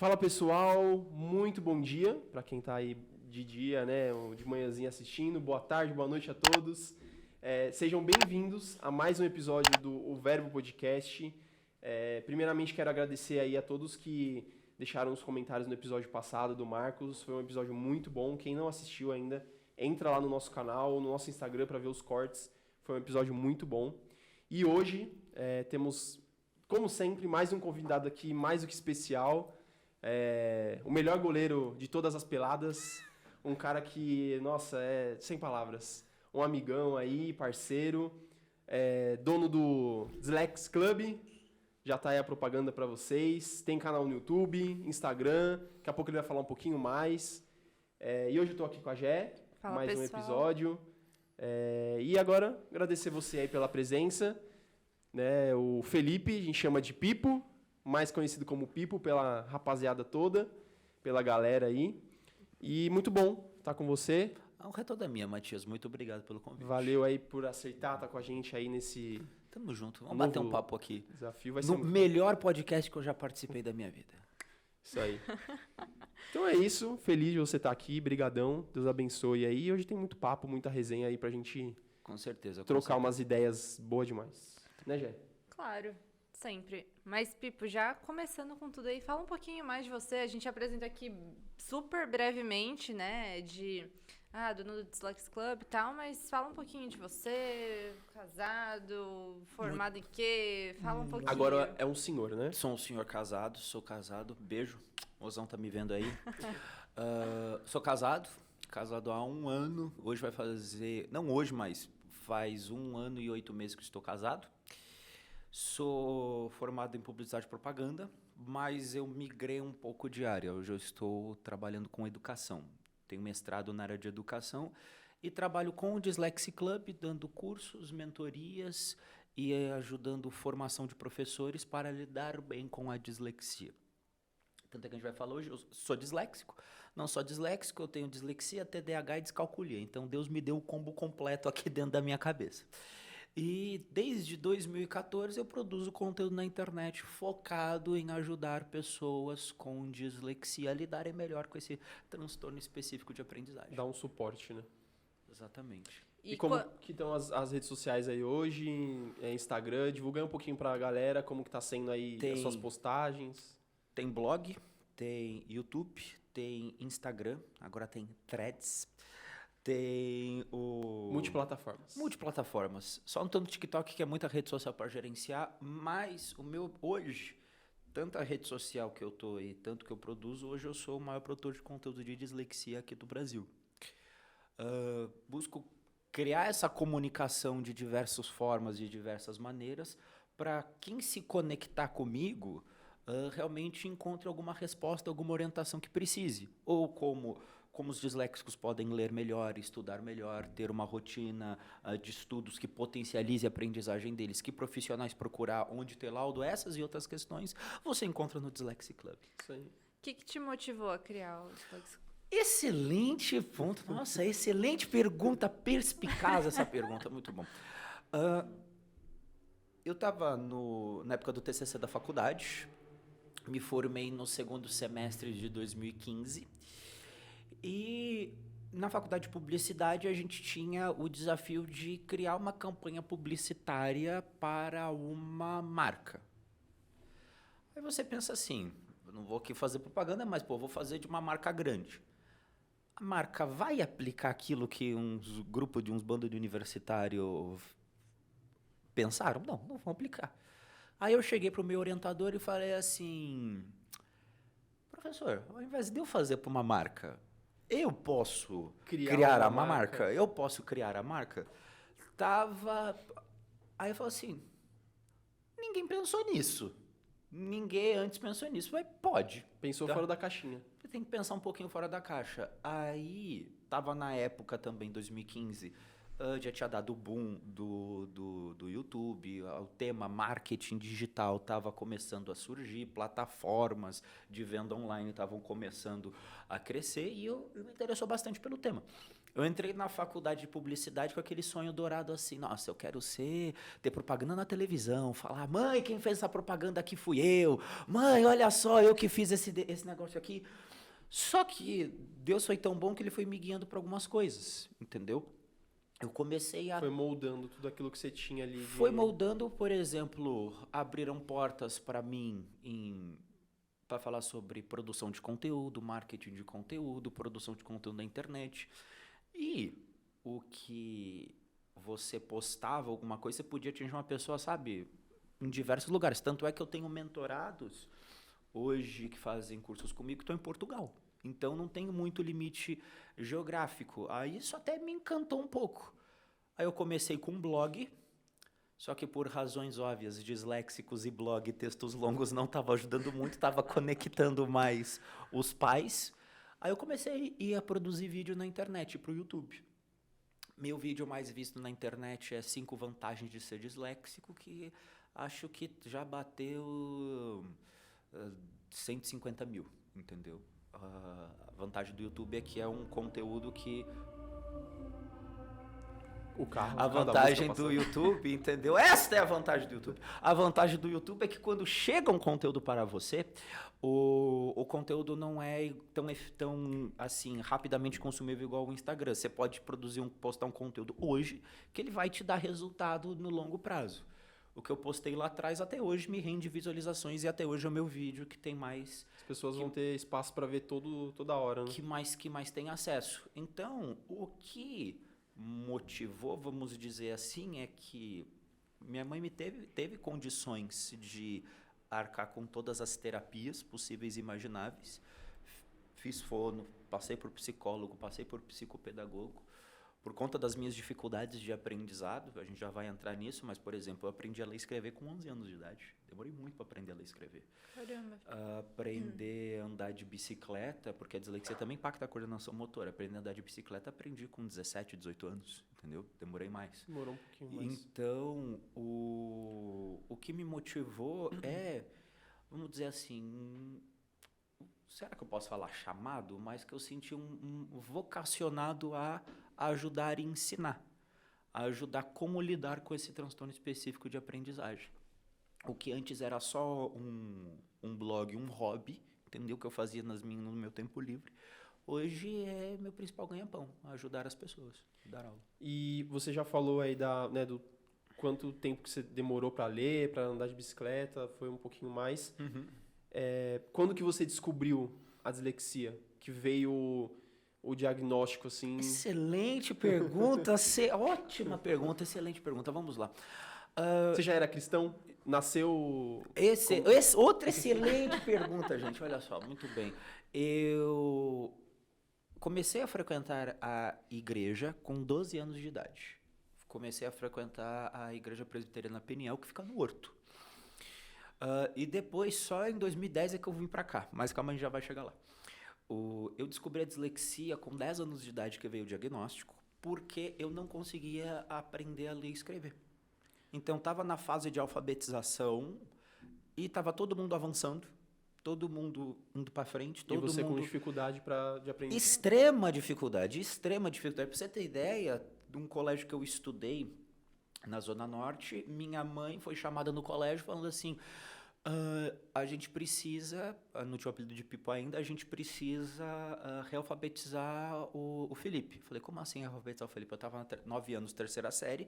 Fala pessoal, muito bom dia para quem está aí de dia, né, ou de manhãzinha assistindo. Boa tarde, boa noite a todos. Sejam bem-vindos a mais um episódio do O Verbo Podcast. Primeiramente quero agradecer aí a todos que deixaram os comentários no episódio passado do Marcos. Foi um episódio muito bom. Quem não assistiu ainda, entra lá no nosso canal, no nosso Instagram para ver os cortes. Foi um episódio muito bom. E hoje temos, como sempre, mais um convidado aqui, mais do que especial. O melhor goleiro de todas as peladas, um cara que, nossa, sem palavras, um amigão aí, parceiro, dono do Dislex Club, já tá aí a propaganda para vocês, tem canal no YouTube, Instagram, daqui a pouco ele vai falar um pouquinho mais, e hoje eu tô aqui com a Jé, Fala, mais pessoal. um episódio, e agora agradecer você aí pela presença, né, o Felipe, a gente chama de Pipo, mais conhecido como Pipo pela rapaziada toda, pela galera aí. E muito bom estar com você. A honra é toda minha, Matias. Muito obrigado pelo convite. Valeu aí por aceitar estar com a gente aí nesse Tamo junto. Vamos bater um papo aqui. Desafio vai ser No melhor podcast que eu já participei da minha vida. Isso aí. Então é isso. Feliz de você estar aqui. Brigadão. Deus abençoe aí. Hoje tem muito papo, muita resenha aí pra gente Com certeza. trocar umas ideias boas demais. Né, Jé? Claro, sempre. Mas, Pipo, já começando com tudo aí, fala um pouquinho mais de você. A gente apresenta aqui super brevemente, né, dono do Dislex Club e tal, mas fala um pouquinho de você, casado, formado em quê? Fala um pouquinho. Agora é um senhor, né? Sou um senhor casado, sou casado. Beijo. O Mozão tá me vendo aí. Sou casado há 1 ano. Hoje vai fazer... Não hoje, mas faz 1 ano e 8 meses que estou casado. Sou formado em publicidade e propaganda, mas eu migrei um pouco de área. Hoje eu estou trabalhando com educação. Tenho mestrado na área de educação e trabalho com o Dislex Club, dando cursos, mentorias e ajudando formação de professores para lidar bem com a dislexia. Tanto é que a gente vai falar hoje, eu sou disléxico. Não só disléxico, eu tenho dislexia, TDAH e descalculia. Então Deus me deu o combo completo aqui dentro da minha cabeça. E desde 2014 eu produzo conteúdo na internet focado em ajudar pessoas com dislexia a lidarem melhor com esse transtorno específico de aprendizagem. Dá um suporte, né? Exatamente. E como que estão as redes sociais aí hoje? Instagram, divulga aí um pouquinho pra galera como que tá sendo aí as suas postagens. Tem blog, tem YouTube, tem Instagram, agora tem Threads. Tem o... Multiplataformas. Só não tô no TikTok, que é muita rede social para gerenciar, mas o meu, hoje, tanta rede social que eu tô e tanto que eu produzo, hoje eu sou o maior produtor de conteúdo de dislexia aqui do Brasil. Busco criar essa comunicação de diversas formas, de diversas maneiras, para quem se conectar comigo realmente encontre alguma resposta, alguma orientação que precise. Ou como os disléxicos podem ler melhor, estudar melhor, ter uma rotina de estudos que potencialize a aprendizagem deles, que profissionais procurar, onde ter laudo, essas e outras questões, você encontra no Dislex Club. Isso aí. O que te motivou a criar o Dislex Club? Excelente ponto. Nossa, excelente pergunta, perspicaz essa pergunta, muito bom. Eu estava na época do TCC da faculdade, me formei no 2º semestre de 2015, e na faculdade de publicidade a gente tinha o desafio de criar uma campanha publicitária para uma marca. Aí você pensa assim, eu não vou aqui fazer propaganda, mas vou fazer de uma marca grande. A marca vai aplicar aquilo que grupo de uns bandos de universitário pensaram? Não vão aplicar. Aí eu cheguei para o meu orientador e falei assim, professor, ao invés de eu fazer para uma marca, eu posso criar uma marca? Eu posso criar a marca? Aí eu falei assim, ninguém pensou nisso. Ninguém antes pensou nisso, mas pode. Pensou fora da caixinha. Você tem que pensar um pouquinho fora da caixa. Aí, tava na época também, 2015, já tinha dado o boom do YouTube, o tema marketing digital estava começando a surgir, plataformas de venda online estavam começando a crescer e eu me interessou bastante pelo tema. Eu entrei na faculdade de publicidade com aquele sonho dourado assim, nossa, eu quero ter propaganda na televisão, falar, mãe, quem fez essa propaganda aqui fui eu, mãe, olha só, eu que fiz esse negócio aqui. Só que Deus foi tão bom que ele foi me guiando para algumas coisas, entendeu? Eu comecei a... Foi moldando tudo aquilo que você tinha ali. Foi moldando, por exemplo, abriram portas para mim para falar sobre produção de conteúdo, marketing de conteúdo, produção de conteúdo na internet. E o que você postava, alguma coisa, você podia atingir uma pessoa, sabe, em diversos lugares. Tanto é que eu tenho mentorados hoje que fazem cursos comigo que estão em Portugal. Então, não tenho muito limite geográfico. Aí isso até me encantou um pouco. Aí eu comecei com um blog, só que por razões óbvias, disléxicos e blog, textos longos não estava ajudando muito, estava conectando mais os pais. Aí eu comecei a produzir vídeo na internet, para o YouTube. Meu vídeo mais visto na internet é 5 vantagens de ser disléxico, que acho que já bateu 150 mil, entendeu? A vantagem do YouTube é que é um conteúdo que... A vantagem do YouTube, entendeu? Esta é a vantagem do YouTube. A vantagem do YouTube é que quando chega um conteúdo para você, o conteúdo não é tão assim, rapidamente consumível igual o Instagram. Você pode postar um conteúdo hoje que ele vai te dar resultado no longo prazo. O que eu postei lá atrás até hoje me rende visualizações e até hoje é o meu vídeo que tem mais... As pessoas vão ter espaço para ver toda hora, né? Que mais tem acesso. Então, o que motivou, vamos dizer assim, é que minha mãe teve condições de arcar com todas as terapias possíveis e imagináveis. Fiz fono, passei por psicólogo, passei por psicopedagogo. Por conta das minhas dificuldades de aprendizado, a gente já vai entrar nisso, mas, por exemplo, eu aprendi a ler e escrever com 11 anos de idade. Demorei muito para aprender a ler e escrever. Caramba. Aprender a andar de bicicleta, porque a dislexia também impacta a coordenação motora. Aprender a andar de bicicleta, aprendi com 17, 18 anos, entendeu? Demorei mais. Demorou um pouquinho mais. Então, o que me motivou é, vamos dizer assim, será que eu posso falar chamado? Mas que eu senti um vocacionado a ajudar e ensinar. A ajudar como lidar com esse transtorno específico de aprendizagem. O que antes era só um blog, um hobby, entendeu? Que eu fazia no meu tempo livre. Hoje é meu principal ganha-pão, ajudar as pessoas, dar aula. E você já falou aí do quanto tempo que você demorou para ler, para andar de bicicleta, foi um pouquinho mais. Uhum. Quando que você descobriu a dislexia? Que veio o diagnóstico, assim? Excelente pergunta, ótima pergunta, excelente pergunta. Vamos lá. Você já era cristão? Nasceu... Outra excelente pergunta, gente. Olha só, muito bem. Eu comecei a frequentar a igreja com 12 anos de idade. Comecei a frequentar a igreja presbiteriana Peniel, que fica no Horto. E depois, só em 2010 é que eu vim pra cá. Mas calma, a gente já vai chegar lá. Eu descobri a dislexia com 10 anos de idade que veio o diagnóstico, porque eu não conseguia aprender a ler e escrever. Então, estava na fase de alfabetização e estava todo mundo avançando, todo mundo indo para frente, todo mundo... E você com dificuldade de aprender? Extrema dificuldade, extrema dificuldade. Para você ter ideia, de um colégio que eu estudei na Zona Norte, minha mãe foi chamada no colégio falando assim... a gente precisa, não tinha o apelido de Pipo ainda, a gente precisa realfabetizar o Felipe. Falei, como assim realfabetizar o Felipe? Eu estava 9 anos, terceira série,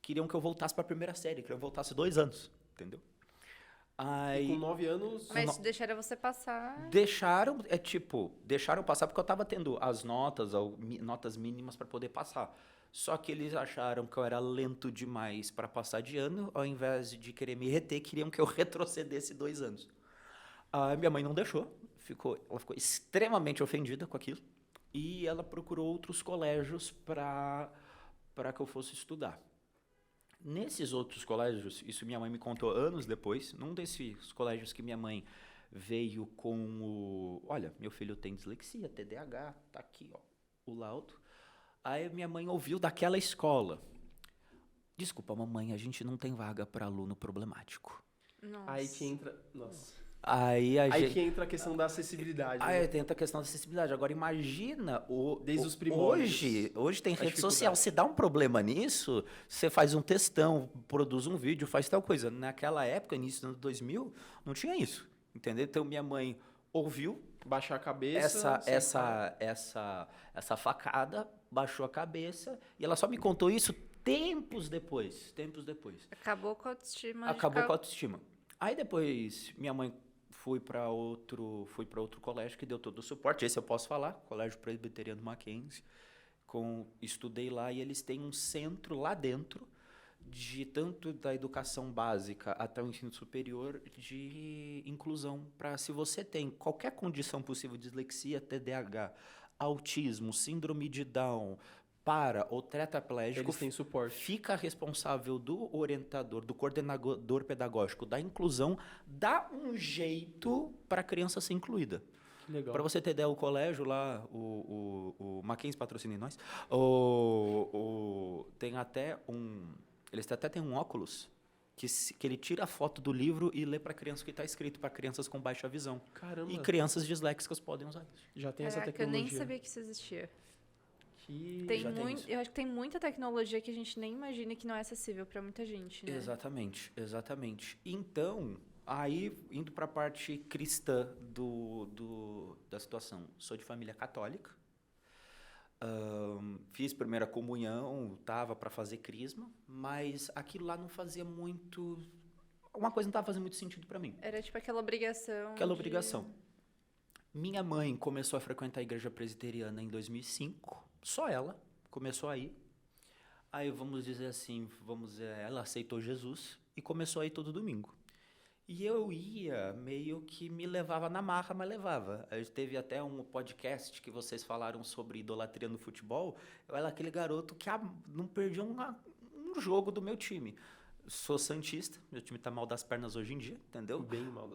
queriam que eu voltasse para a primeira série, queriam que eu voltasse 2 anos, entendeu? Aí, e com 9 anos... Mas deixaram você passar... Deixaram passar porque eu estava tendo as notas mínimas para poder passar. Só que eles acharam que eu era lento demais para passar de ano, ao invés de querer me reter, queriam que eu retrocedesse 2 anos. A minha mãe não deixou, ela ficou extremamente ofendida com aquilo, e ela procurou outros colégios para que eu fosse estudar. Nesses outros colégios, isso minha mãe me contou anos depois, num desses colégios que minha mãe veio com olha, meu filho tem dislexia, TDAH, tá aqui, ó, o laudo. Aí minha mãe ouviu daquela escola. Desculpa, mamãe, a gente não tem vaga para aluno problemático. Nossa. Aí que entra... Nossa. Aí a Aí gente... que entra a questão da acessibilidade. Aí né? tenta a questão da acessibilidade. Agora imagina, Desde os primórdios. hoje tem A rede dificuldade. social. Se dá um problema nisso, você faz um textão, produz um vídeo, faz tal coisa. Naquela época, início dos anos 2000, não tinha isso, entendeu? Então minha mãe ouviu Baixar a cabeça. essa facada, baixou a cabeça e ela só me contou isso tempos depois. Acabou com a autoestima. de Acabou ficar- com a autoestima. Aí depois minha mãe fui para outro colégio que deu todo o suporte. Esse eu posso falar, Colégio Presbiteriano Mackenzie. Estudei lá e eles têm um centro lá dentro de tanto da educação básica até o ensino superior de inclusão para se você tem qualquer condição possível, dislexia, TDAH, autismo, síndrome de Down, ou tetraplégico, Eles têm suporte. fica responsável do orientador, do coordenador pedagógico da inclusão, dá um jeito para a criança ser incluída. Que legal. Para você ter ideia, o colégio lá, o Mackenzie patrocina em nós, tem até eles até têm um óculos que ele tira a foto do livro e lê para a criança o que está escrito, para crianças com baixa visão. Caramba. E crianças disléxicas podem usar isso. Já tem essa Caraca, eu tecnologia. nem sabia que isso existia. Que... Já tem isso. Eu acho que tem muita tecnologia que a gente nem imagina que não é acessível para muita gente, né? Exatamente. Então, aí, indo para a parte cristã da situação, sou de família católica, fiz primeira comunhão, estava para fazer crisma, mas aquilo lá não fazia muito... Uma coisa não estava fazendo muito sentido para mim. Era tipo aquela obrigação. Aquela obrigação. Minha mãe começou a frequentar a igreja presbiteriana em 2005, só ela começou a ir. Aí vamos dizer assim, ela aceitou Jesus e começou a ir todo domingo. E eu ia, meio que me levava na marra, mas levava. Teve até um podcast que vocês falaram sobre idolatria no futebol. Eu era aquele garoto que não perdia um jogo do meu time. Sou santista, meu time tá mal das pernas hoje em dia, entendeu?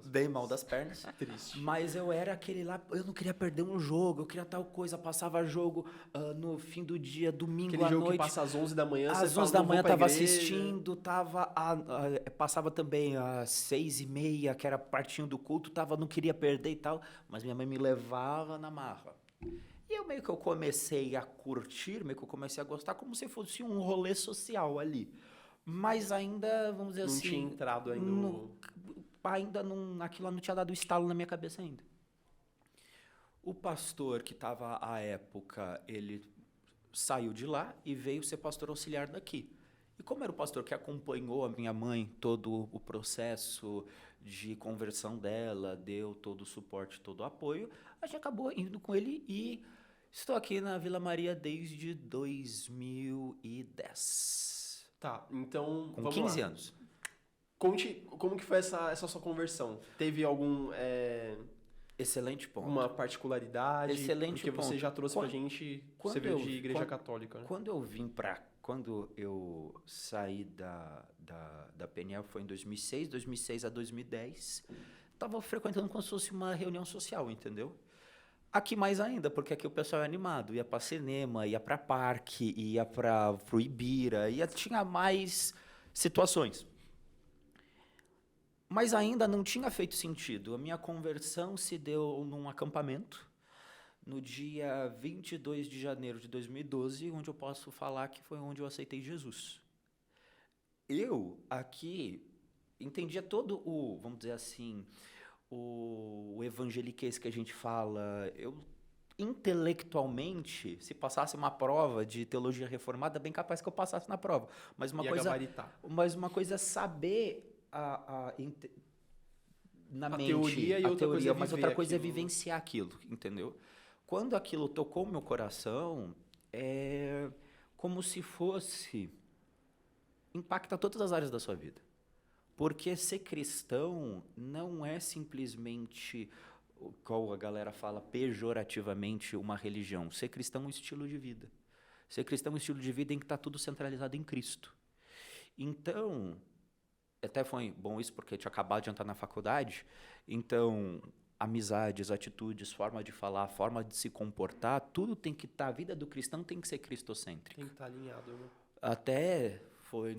Bem mal das pernas. Triste. Mas eu era aquele lá, eu não queria perder um jogo, eu queria tal coisa, passava jogo no fim do dia, domingo Aquele à jogo noite. que passa às 11 da manhã, Às você 11 fala, da "Não vou manhã pra tava igreja". assistindo, passava também às 6h30, que era partinho do culto, não queria perder e tal, mas minha mãe me levava na marra. E eu meio que eu comecei a curtir, meio que eu comecei a gostar, como se fosse um rolê social ali. Mas ainda, vamos dizer Não assim... tinha entrado ainda aquilo lá não tinha dado estalo na minha cabeça ainda. O pastor que estava à época, ele saiu de lá e veio ser pastor auxiliar daqui. E como era o pastor que acompanhou a minha mãe, todo o processo de conversão dela, deu todo o suporte, todo o apoio, a gente acabou indo com ele e estou aqui na Vila Maria desde 2010. Tá, então Com vamos 15 lá. anos. Conte como que foi essa sua conversão. Teve Excelente ponto. uma particularidade? Excelente porque ponto. você já trouxe pra gente, você veio de igreja católica, né? Quando eu saí da PNL foi em 2006, 2006 a 2010, estava frequentando como se fosse uma reunião social, entendeu? Aqui mais ainda, porque aqui o pessoal é animado, ia para cinema, ia para parque, ia para o Ibira, tinha mais situações. Mas ainda não tinha feito sentido. A minha conversão se deu num acampamento, no dia 22 de janeiro de 2012, onde eu posso falar que foi onde eu aceitei Jesus. Eu, aqui, entendia todo vamos dizer assim, o evangeliquez que a gente fala. Eu, intelectualmente, se passasse uma prova de teologia reformada, bem capaz que eu passasse na prova. Mas uma coisa é saber na mente teoria e outra coisa é mas viver outra coisa é aquilo. vivenciar aquilo, entendeu? Quando aquilo tocou meu coração, é como se fosse impacta todas as áreas da sua vida. Porque ser cristão não é simplesmente, como a galera fala pejorativamente, uma religião. Ser cristão é um estilo de vida. Ser cristão é um estilo de vida em que está tudo centralizado em Cristo. Então, até foi bom isso porque eu tinha acabado de entrar na faculdade, então amizades, atitudes, forma de falar, forma de se comportar, tudo tem que estar, a vida do cristão tem que ser cristocêntrica. Tem que estar alinhado, né? Até foi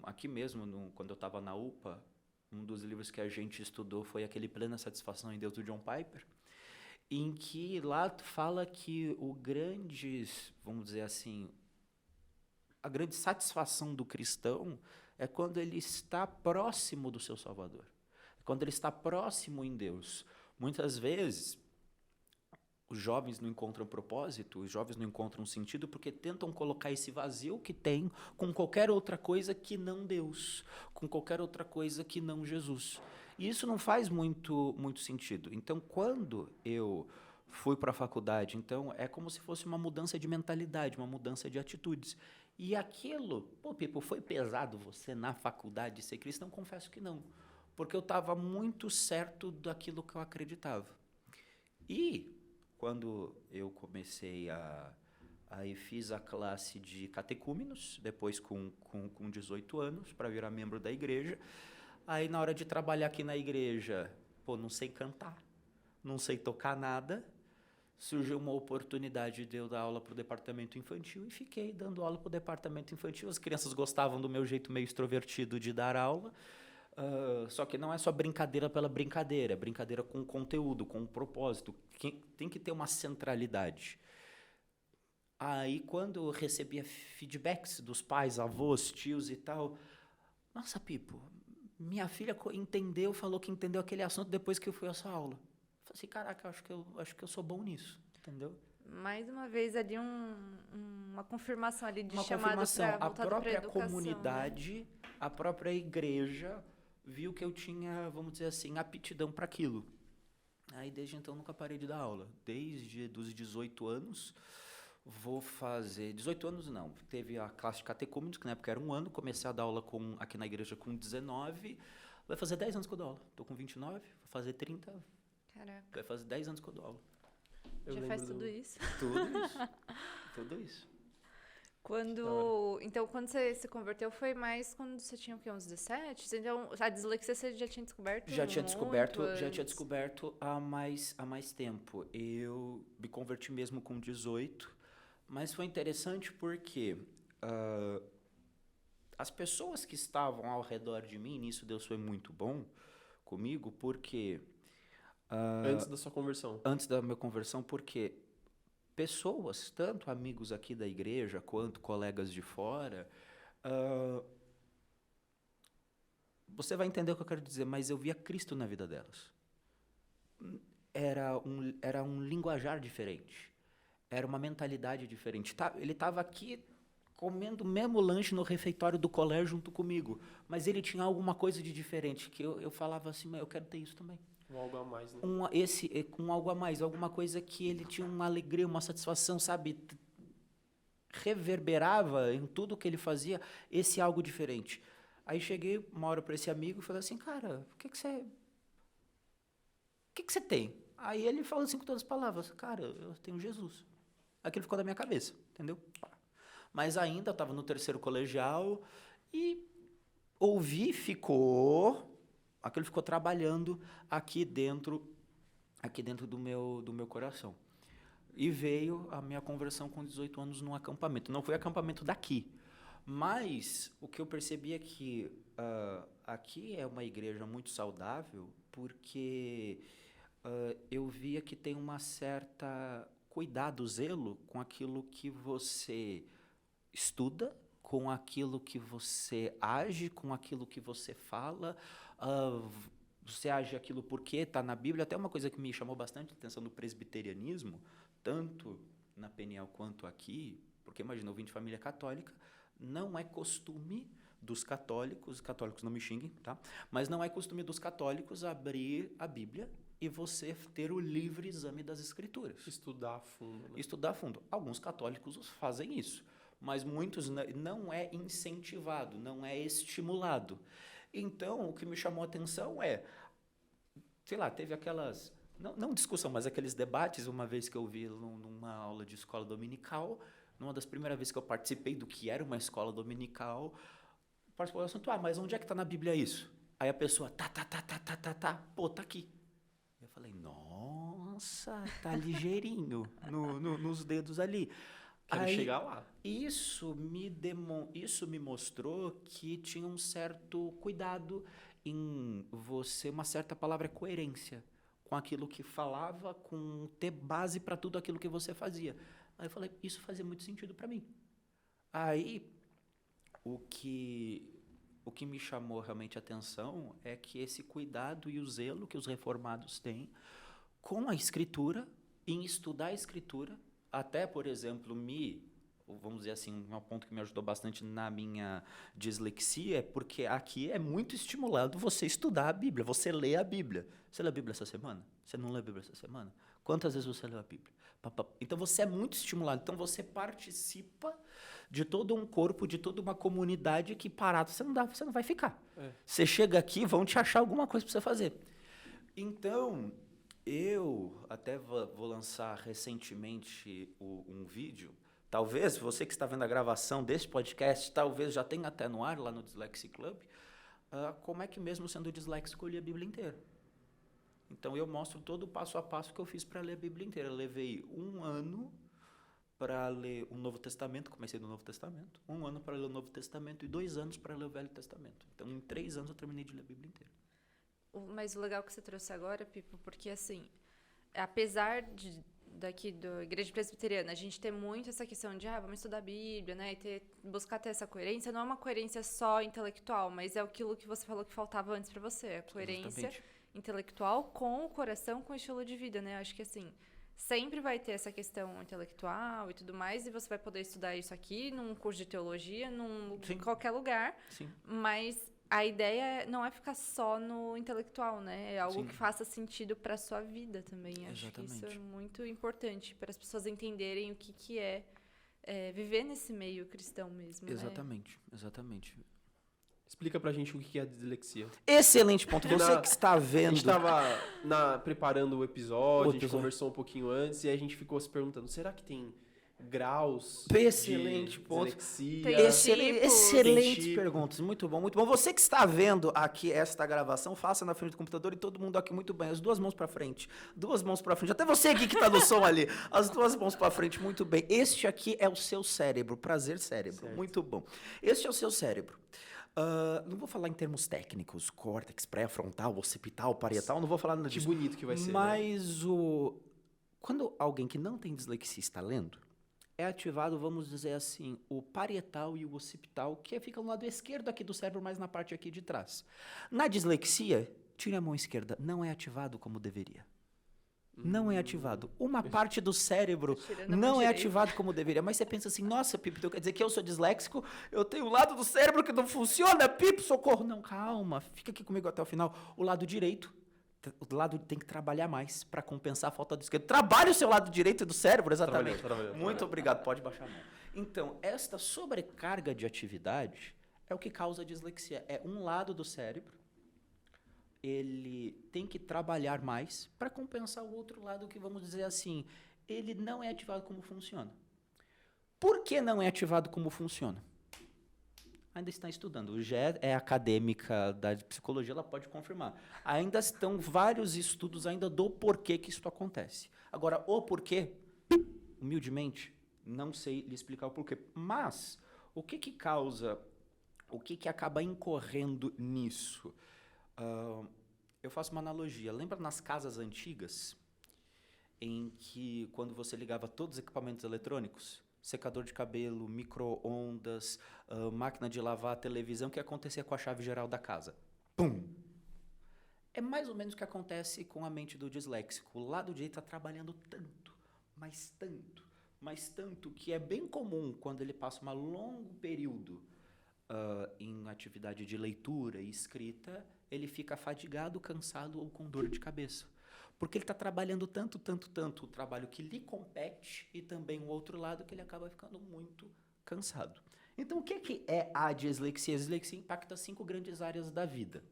aqui mesmo, quando eu estava na UPA, Um dos livros que a gente estudou foi aquele Plena Satisfação em Deus, do John Piper, em que lá fala que vamos dizer assim, a grande satisfação do cristão é quando ele está próximo do seu Salvador, quando ele está próximo em Deus. Muitas vezes, os jovens não encontram propósito, os jovens não encontram sentido porque tentam colocar esse vazio que tem com qualquer outra coisa que não Deus, com qualquer outra coisa que não Jesus. E isso não faz muito sentido. Então, quando eu fui para a faculdade, então, é como se fosse uma mudança de mentalidade, uma mudança de atitudes. E aquilo, Pipo, foi pesado você na faculdade ser cristão? Confesso que não, porque eu estava muito certo daquilo que eu acreditava. E quando eu comecei aí fiz a classe de catecúmenos, depois com 18 anos, para virar membro da igreja. Aí, na hora de trabalhar aqui na igreja, não sei cantar, não sei tocar nada. Surgiu uma oportunidade de eu dar aula para o departamento infantil e fiquei dando aula para o departamento infantil. As crianças gostavam do meu jeito meio extrovertido de dar aula. Só que não é só brincadeira pela brincadeira, é brincadeira com conteúdo, com propósito, tem que ter uma centralidade. Aí, quando eu recebia feedbacks dos pais, avós, tios e tal, nossa, Pipo, minha filha falou que entendeu aquele assunto depois que eu fui à sua aula. Eu falei assim, caraca, acho que eu sou bom nisso, entendeu? Mais uma vez ali uma confirmação ali de uma chamado para a própria educação, comunidade, né? A própria igreja viu que eu tinha, vamos dizer assim, aptidão para aquilo. Aí, desde então, nunca parei de dar aula. Desde os 18 anos, vou fazer... 18 anos, não. Teve a classe de catecúmenos, que na época era 1 ano. Comecei a dar aula aqui na igreja com 19. Vai fazer 10 anos que eu dou aula. Estou com 29, vou fazer 30. Caraca. Vai fazer 10 anos que eu dou aula. Já faz tudo isso? Tudo isso. Então, quando você se converteu, foi mais quando você tinha o quê? Uns 17? Então, a dislexia você já tinha descoberto? Já tinha descoberto há mais tempo. Eu me converti mesmo com 18, mas foi interessante porque as pessoas que estavam ao redor de mim, nisso Deus foi muito bom comigo, porque... antes da sua conversão? Antes da minha conversão, porque... pessoas, tanto amigos aqui da igreja, quanto colegas de fora, você vai entender o que eu quero dizer, mas eu via Cristo na vida delas. Era um linguajar diferente, era uma mentalidade diferente. Ele estava aqui comendo o mesmo lanche no refeitório do colégio junto comigo, mas ele tinha alguma coisa de diferente, que eu falava assim, mas eu quero ter isso também. Um algo a mais, né? Com algo a mais, alguma coisa que ele tinha uma alegria, uma satisfação, sabe? Reverberava em tudo que ele fazia esse algo diferente. Aí cheguei uma hora para esse amigo e falei assim, cara, o que você tem? Aí ele falou assim com todas as palavras, cara, eu tenho Jesus. Aquilo ficou na minha cabeça, entendeu? Mas ainda estava no 3º colegial e aquilo ficou trabalhando aqui dentro do meu coração. E veio a minha conversão com 18 anos num acampamento. Não foi acampamento daqui, mas o que eu percebi é que aqui é uma igreja muito saudável, porque eu via que tem uma certa cuidado, zelo com aquilo que você estuda, com aquilo que você age, com aquilo que você fala. Você age aquilo porque está na Bíblia. Até uma coisa que me chamou bastante a atenção no presbiterianismo, tanto na Peniel quanto aqui, porque imagina, eu vim de família católica, não é costume dos católicos não me xinguem, tá? Mas não é costume dos católicos abrir a Bíblia e você ter o livre exame das Escrituras. Estudar a fundo. Né? Estudar a fundo. Alguns católicos fazem isso, mas muitos não é incentivado, não é estimulado. Então, o que me chamou a atenção sei lá, teve aquelas, não discussão, mas aqueles debates, uma vez que eu vi numa aula de escola dominical, numa das primeiras vezes que eu participei do que era uma escola dominical, participou do assunto, mas onde é que está na Bíblia isso? Aí a pessoa, tá, tá aqui. Eu falei, nossa, tá ligeirinho nos dedos ali. Quero Aí, chegar lá. isso me mostrou que tinha um certo cuidado em você, uma certa palavra coerência com aquilo que falava, com ter base para tudo aquilo que você fazia. Aí eu falei, isso fazia muito sentido para mim. Aí, o que me chamou realmente a atenção é que esse cuidado e o zelo que os reformados têm com a escritura, em estudar a escritura, até, por exemplo, vamos dizer assim, um ponto que me ajudou bastante na minha dislexia, é porque aqui é muito estimulado você estudar a Bíblia, você lê a Bíblia. Você lê a Bíblia essa semana? Você não lê a Bíblia essa semana? Quantas vezes você leu a Bíblia? Então você é muito estimulado, então você participa de todo um corpo, de toda uma comunidade que parado você não vai ficar. Você chega aqui, vão te achar alguma coisa para você fazer. Então, eu até vou lançar recentemente um vídeo. Talvez você que está vendo a gravação desse podcast, talvez já tenha até no ar lá no Dyslexia Club, como é que mesmo sendo disléxico eu li a Bíblia inteira. Então eu mostro todo o passo a passo que eu fiz para ler a Bíblia inteira. Eu levei 1 ano para ler o Novo Testamento, comecei no Novo Testamento, 1 ano para ler o Novo Testamento e 2 anos para ler o Velho Testamento. Então em 3 anos eu terminei de ler a Bíblia inteira. Mas o legal que você trouxe agora, Pipo, porque assim, apesar daqui da Igreja Presbiteriana, a gente ter muito essa questão de, vamos estudar a Bíblia, né, e buscar ter essa coerência, não é uma coerência só intelectual, mas é aquilo que você falou que faltava antes para você, a coerência intelectual com o coração, com o estilo de vida, né, eu acho que assim, sempre vai ter essa questão intelectual e tudo mais, e você vai poder estudar isso aqui, num curso de teologia, em qualquer lugar, mas a ideia não é ficar só no intelectual, né? É algo que faça sentido para a sua vida também. Acho que isso é muito importante para as pessoas entenderem o que é viver nesse meio cristão mesmo. Exatamente. Explica pra gente o que é a dislexia. Excelente ponto. Você que está vendo... A gente estava preparando o episódio, a gente conversou um pouquinho antes e a gente ficou se perguntando, será que tem graus Excelente de ponto. dislexia? Excelentes perguntas. Muito bom, muito bom. Você que está vendo aqui esta gravação, faça na frente do computador e todo mundo aqui muito bem. As 2 mãos para frente. 2 mãos para frente. Até você aqui que está no som ali. As 2 mãos para frente, muito bem. Este aqui é o seu cérebro. Prazer, cérebro. Certo. Muito bom. Este é o seu cérebro. Não vou falar em termos técnicos, córtex, pré-frontal, occipital, parietal, não vou falar nada disso. Que bonito que vai ser. Mas quando alguém que não tem dislexia está lendo, é ativado, vamos dizer assim, o parietal e o occipital, que fica no lado esquerdo aqui do cérebro, mas na parte aqui de trás. Na dislexia, tire a mão esquerda, não é ativado como deveria. Não é ativado. Uma parte do cérebro não é ativado como deveria. Mas você pensa assim, nossa, Pipo, então quer dizer que eu sou disléxico, eu tenho um lado do cérebro que não funciona, Pipo, socorro. Não, calma, fica aqui comigo até o final. O lado direito, o lado tem que trabalhar mais para compensar a falta do esquerdo. Trabalhe o seu lado direito do cérebro, exatamente. Muito obrigado, pode baixar a mão. Então, esta sobrecarga de atividade é o que causa a dislexia. É um lado do cérebro, ele tem que trabalhar mais para compensar o outro lado que, vamos dizer assim, ele não é ativado como funciona. Por que não é ativado como funciona? Ainda está estudando. O Gé é acadêmica da psicologia, ela pode confirmar. Ainda estão vários estudos ainda do porquê que isso acontece. Agora, o porquê, humildemente, não sei lhe explicar o porquê. Mas, o que causa, o que acaba incorrendo nisso? Eu faço uma analogia. Lembra nas casas antigas, em que quando você ligava todos os equipamentos eletrônicos, secador de cabelo, micro-ondas, máquina de lavar, televisão, o que acontecia com a chave geral da casa? Pum! É mais ou menos o que acontece com a mente do disléxico. O lado direito está trabalhando tanto, mas tanto, que é bem comum quando ele passa um longo período em atividade de leitura e escrita, ele fica fadigado, cansado ou com dor de cabeça. Porque ele está trabalhando tanto o trabalho que lhe compete e também o outro lado que ele acaba ficando muito cansado. Então, o que é a dislexia? A dislexia impacta 5 grandes áreas da vida.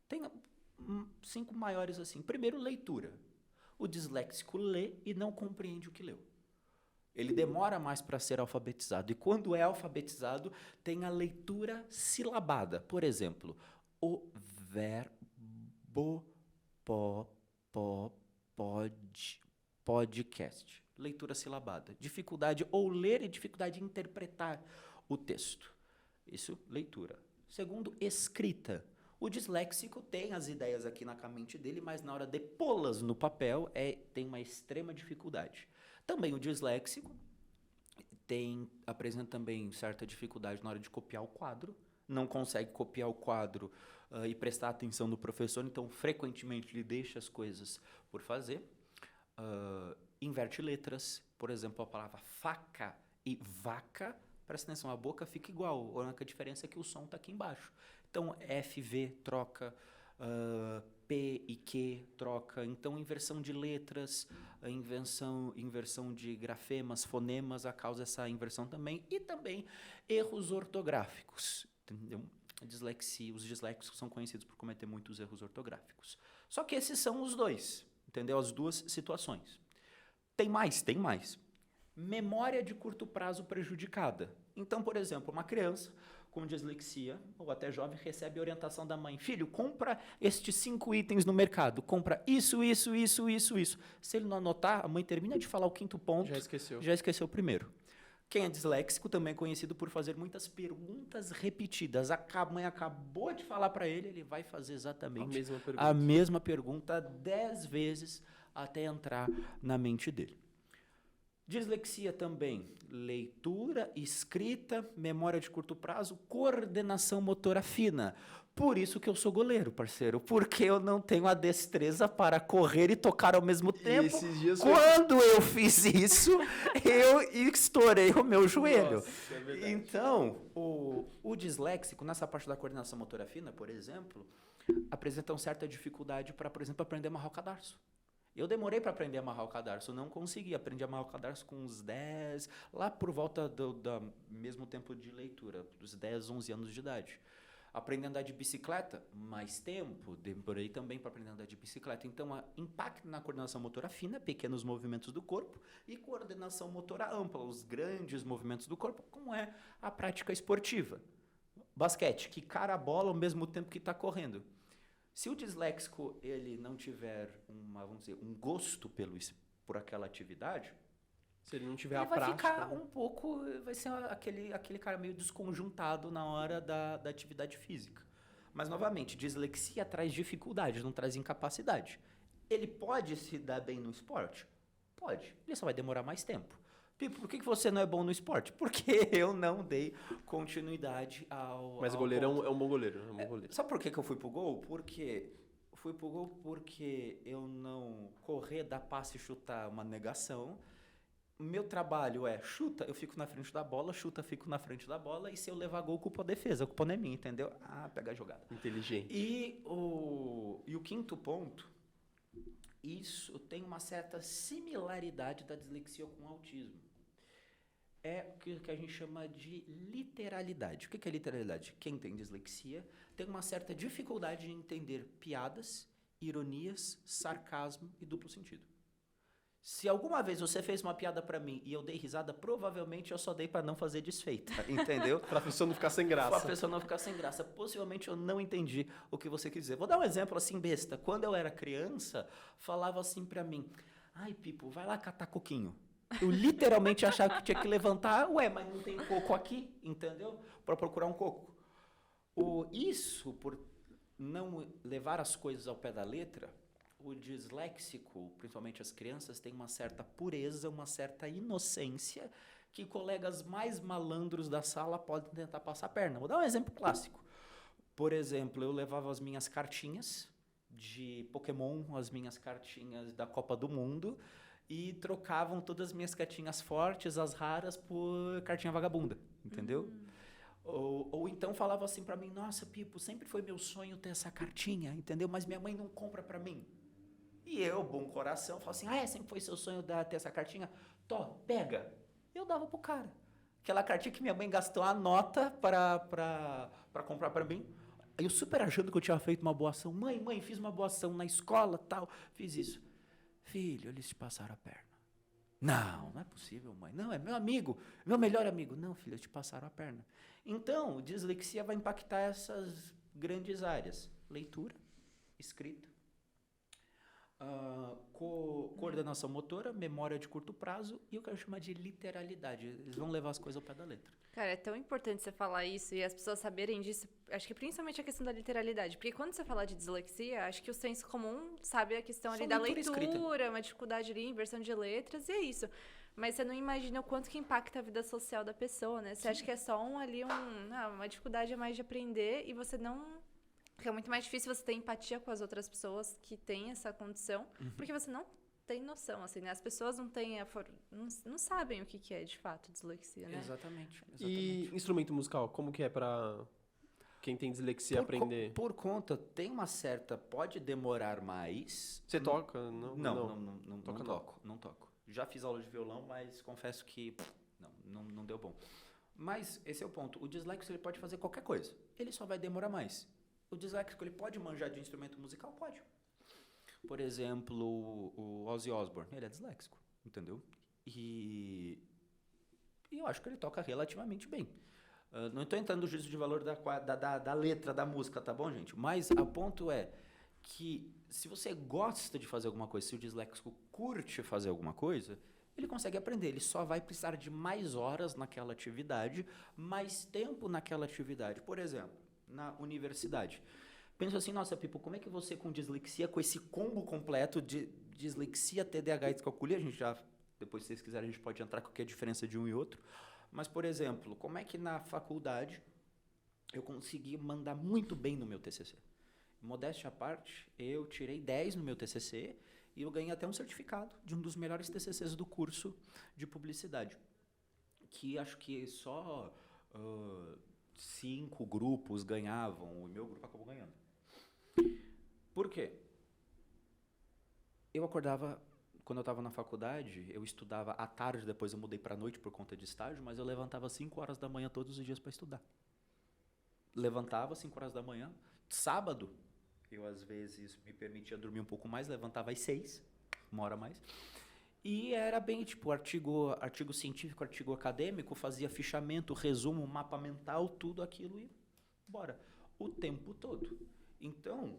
Tem 5 maiores assim. Primeiro, leitura. O disléxico lê e não compreende o que leu. Ele demora mais para ser alfabetizado. E quando é alfabetizado, tem a leitura silabada. Por exemplo, o verbo podcast. leitura silabada. Dificuldade ou ler e dificuldade em interpretar o texto. Isso, leitura. Segundo, escrita. O disléxico tem as ideias aqui na mente dele, mas na hora de pô-las no papel tem uma extrema dificuldade. Também o disléxico apresenta também certa dificuldade na hora de copiar o quadro, não consegue copiar o quadro e prestar atenção no professor, então frequentemente ele deixa as coisas por fazer. Inverte letras, por exemplo, a palavra faca e vaca, presta atenção, a boca fica igual, a única diferença é que o som está aqui embaixo. Então, F, V, troca, P e Q, troca. Então, inversão de letras, inversão de grafemas, fonemas, causa essa inversão também. E também erros ortográficos. Entendeu? Os disléxicos são conhecidos por cometer muitos erros ortográficos. Só que esses são os dois, entendeu? As duas situações. Tem mais. Memória de curto prazo prejudicada. Então, por exemplo, uma criança com dislexia, ou até jovem, recebe orientação da mãe. Filho, compra estes 5 itens no mercado. Compra isso. Se ele não anotar, a mãe termina de falar o 5º ponto. Já esqueceu o primeiro. Quem é disléxico também é conhecido por fazer muitas perguntas repetidas. A mãe acabou de falar para ele, ele vai fazer exatamente a mesma pergunta 10 vezes até entrar na mente dele. Dislexia também, leitura, escrita, memória de curto prazo, coordenação motora fina. Por isso que eu sou goleiro, parceiro, porque eu não tenho a destreza para correr e tocar ao mesmo tempo. Quando eu fiz isso, eu estourei o meu joelho. Nossa, é verdade. Então, o disléxico, nessa parte da coordenação motora fina, por exemplo, apresenta uma certa dificuldade para, por exemplo, aprender a amarrar o cadarço. Eu demorei para aprender a amarrar o cadarço, não consegui. Aprendi a amarrar o cadarço com uns 10, lá por volta do mesmo tempo de leitura, dos 10, 11 anos de idade. Aprendi a andar de bicicleta, mais tempo, demorei também para aprender a andar de bicicleta. Então, impacto na coordenação motora fina, pequenos movimentos do corpo, e coordenação motora ampla, os grandes movimentos do corpo, como é a prática esportiva. Basquete, quicar a bola ao mesmo tempo que está correndo. Se o disléxico ele não tiver um gosto por aquela atividade, se ele não tiver ele a prática, vai ser aquele cara meio desconjuntado na hora da atividade física. Mas, novamente, dislexia traz dificuldade, não traz incapacidade. Ele pode se dar bem no esporte? Pode. Ele só vai demorar mais tempo. Pipo, por que você não é bom no esporte? Porque eu não dei continuidade ao... Mas o goleiro é um bom goleiro. Sabe por que eu fui pro gol? Fui pro gol porque eu não correr, dar passe e chutar uma negação. Meu trabalho é chuta, eu fico na frente da bola, fico na frente da bola, e se eu levar gol, culpa a defesa, a culpa não é minha, entendeu? Pega a jogada. Inteligente. E o 5º ponto, isso tem uma certa similaridade da dislexia com o autismo. É o que a gente chama de literalidade. O que é literalidade? Quem tem dislexia tem uma certa dificuldade de entender piadas, ironias, sarcasmo e duplo sentido. Se alguma vez você fez uma piada pra mim e eu dei risada, provavelmente eu só dei pra não fazer desfeita, entendeu? Pra pessoa não ficar sem graça. Pra pessoa não ficar sem graça. Possivelmente eu não entendi o que você quis dizer. Vou dar um exemplo assim besta. Quando eu era criança, falava assim pra mim: ai, Pipo, vai lá catar coquinho. Eu literalmente achava que tinha que levantar, mas não tem coco aqui, entendeu? Pra procurar um coco. Isso, por não levar as coisas ao pé da letra, o disléxico, principalmente as crianças, têm uma certa pureza, uma certa inocência que colegas mais malandros da sala podem tentar passar a perna. Vou dar um exemplo clássico. Por exemplo, eu levava as minhas cartinhas de Pokémon, as minhas cartinhas da Copa do Mundo, e trocavam todas as minhas cartinhas fortes, as raras, por cartinha vagabunda, entendeu? Ou então falava assim pra mim: nossa, Pipo, sempre foi meu sonho ter essa cartinha, entendeu? Mas minha mãe não compra pra mim. E eu, bom coração, falo assim: sempre foi seu sonho ter essa cartinha? Pega. Eu dava pro cara. Aquela cartinha que minha mãe gastou a nota para comprar pra mim. Eu super achando que eu tinha feito uma boa ação. Mãe, fiz uma boa ação na escola, tal, fiz isso. Filho, eles te passaram a perna. Não é possível, mãe. Não, é meu amigo, meu melhor amigo. Não, filho, eles te passaram a perna. Então, dislexia vai impactar essas grandes áreas: leitura, escrita, Coordenação motora, memória de curto prazo e o que eu chamo de literalidade. Eles vão levar as coisas ao pé da letra. Cara, é tão importante você falar isso e as pessoas saberem disso. Acho que principalmente a questão da literalidade. Porque quando você fala de dislexia, acho que o senso comum sabe a questão ali da leitura, uma dificuldade ali, inversão de letras, e é isso. Mas você não imagina o quanto que impacta a vida social da pessoa, né? Você acha que é só uma dificuldade a mais de aprender e você não... Porque é muito mais difícil você ter empatia com as outras pessoas que têm essa condição, porque você não tem noção, assim, né? As pessoas não têm não sabem o que é, de fato, dislexia, né? Exatamente. E instrumento musical, como que é pra quem tem dislexia aprender? Por conta, tem uma certa... Pode demorar mais. Você toca? Não Toca não toco. Já fiz aula de violão, mas confesso que não deu bom. Mas esse é o ponto. O disléxico, ele pode fazer qualquer coisa. Ele só vai demorar mais. O disléxico, ele pode manjar de instrumento musical? Pode. Por exemplo, o Ozzy Osbourne, ele é disléxico, entendeu? E eu acho que ele toca relativamente bem. Não estou entrando no juízo de valor da letra da música, tá bom, gente? Mas o ponto é que se você gosta de fazer alguma coisa, se o disléxico curte fazer alguma coisa, ele consegue aprender. Ele só vai precisar de mais horas naquela atividade, mais tempo naquela atividade. Por exemplo, na universidade. Penso assim, nossa, Pipo, como é que você com dislexia, com esse combo completo de dislexia, TDAH e descalculia, a gente já, depois se vocês quiserem, a gente pode entrar com a diferença de um e outro, mas, por exemplo, como é que na faculdade eu consegui mandar muito bem no meu TCC? Modéstia à parte, eu tirei 10 no meu TCC e eu ganhei até um certificado de um dos melhores TCCs do curso de publicidade, que acho que só 5 grupos ganhavam, o meu grupo acabou ganhando. Por quê? Eu acordava, quando eu estava na faculdade, eu estudava à tarde, depois eu mudei para a noite por conta de estágio, mas eu levantava às 5 horas da manhã todos os dias para estudar. Levantava às 5 horas da manhã, sábado, eu às vezes me permitia dormir um pouco mais, levantava às 6, uma hora a mais. E era bem, tipo, artigo científico, artigo acadêmico, fazia fichamento, resumo, mapa mental, tudo aquilo e bora. O tempo todo. Então,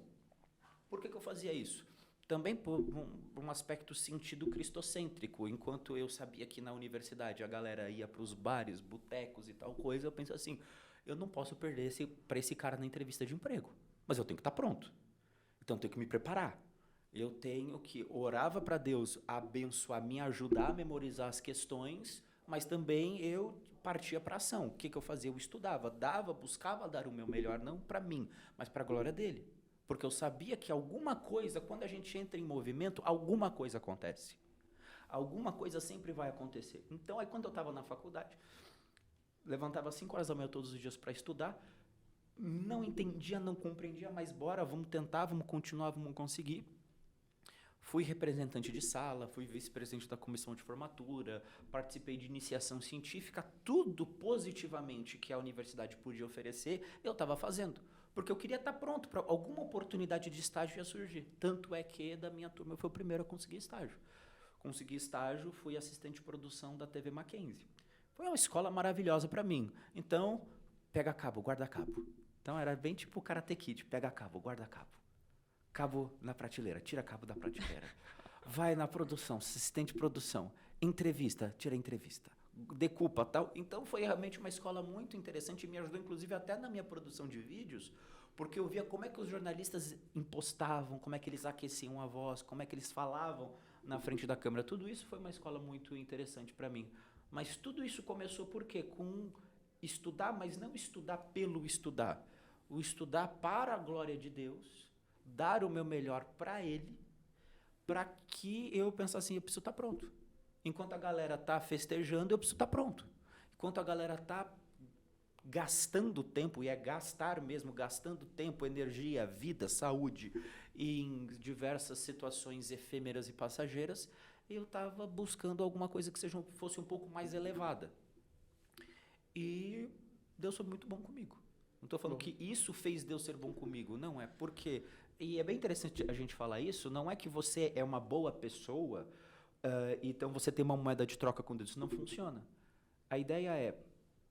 por que eu fazia isso? Também por um aspecto sentido cristocêntrico. Enquanto eu sabia que na universidade a galera ia para os bares, botecos e tal coisa, eu penso assim, eu não posso perder para esse cara na entrevista de emprego. Mas eu tenho que estar pronto. Então, eu tenho que me preparar. Eu tenho que orava para Deus abençoar, me ajudar a memorizar as questões, mas também eu partia para ação. O que eu fazia? Eu estudava, buscava dar o meu melhor, não para mim, mas para a glória dele. Porque eu sabia que alguma coisa, quando a gente entra em movimento, alguma coisa acontece. Alguma coisa sempre vai acontecer. Então, aí quando eu estava na faculdade, levantava às 5 horas da manhã todos os dias para estudar, não entendia, não compreendia, mas bora, vamos tentar, vamos continuar, vamos conseguir. Fui representante de sala, fui vice-presidente da comissão de formatura, participei de iniciação científica, tudo positivamente que a universidade podia oferecer, eu estava fazendo. Porque eu queria estar pronto para alguma oportunidade de estágio ia surgir. Tanto é que da minha turma eu fui o primeiro a conseguir estágio. Consegui estágio, fui assistente de produção da TV Mackenzie. Foi uma escola maravilhosa para mim. Então, pega cabo, guarda cabo. Então era bem tipo Karate Kid, pega cabo, guarda cabo. Cabo na prateleira, tira cabo da prateleira. Vai na produção, assistente de produção. Entrevista, tira entrevista. Decupa, tal. Então foi realmente uma escola muito interessante e me ajudou inclusive até na minha produção de vídeos, porque eu via como é que os jornalistas impostavam, como é que eles aqueciam a voz, como é que eles falavam na frente da câmera. Tudo isso foi uma escola muito interessante para mim. Mas tudo isso começou por quê? Com estudar, mas não estudar pelo estudar. O estudar para a glória de Deus, dar o meu melhor para Ele, para que eu pensasse assim, eu preciso estar pronto. Enquanto a galera está festejando, eu preciso estar pronto. Enquanto a galera está gastando tempo, e é gastar mesmo, gastando tempo, energia, vida, saúde, em diversas situações efêmeras e passageiras, eu estava buscando alguma coisa que fosse um pouco mais elevada. E Deus foi muito bom comigo. Não estou falando que isso fez Deus ser bom comigo, não, é porque... E é bem interessante a gente falar isso, não é que você é uma boa pessoa, então você tem uma moeda de troca com Deus. Isso não funciona. A ideia é,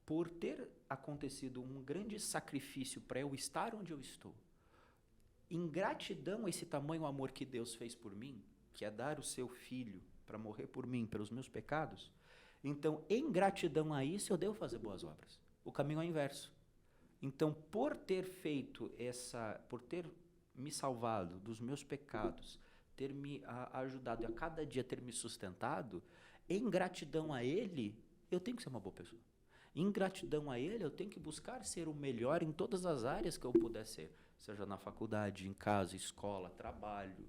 por ter acontecido um grande sacrifício para eu estar onde eu estou, Em gratidão a esse tamanho amor que Deus fez por mim, que é dar o seu filho para morrer por mim, pelos meus pecados, então, em gratidão a isso, eu devo fazer boas obras. O caminho é o inverso. Então, por ter me salvado dos meus pecados, ter me ajudado e a cada dia ter me sustentado, em gratidão a Ele, eu tenho que ser uma boa pessoa. Em gratidão a Ele, eu tenho que buscar ser o melhor em todas as áreas que eu puder ser. Seja na faculdade, em casa, escola, trabalho,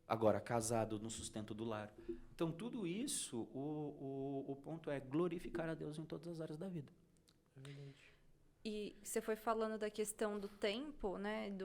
agora casado, no sustento do lar. Então, tudo isso, o ponto é glorificar a Deus em todas as áreas da vida. É verdade. E você foi falando da questão do tempo, né?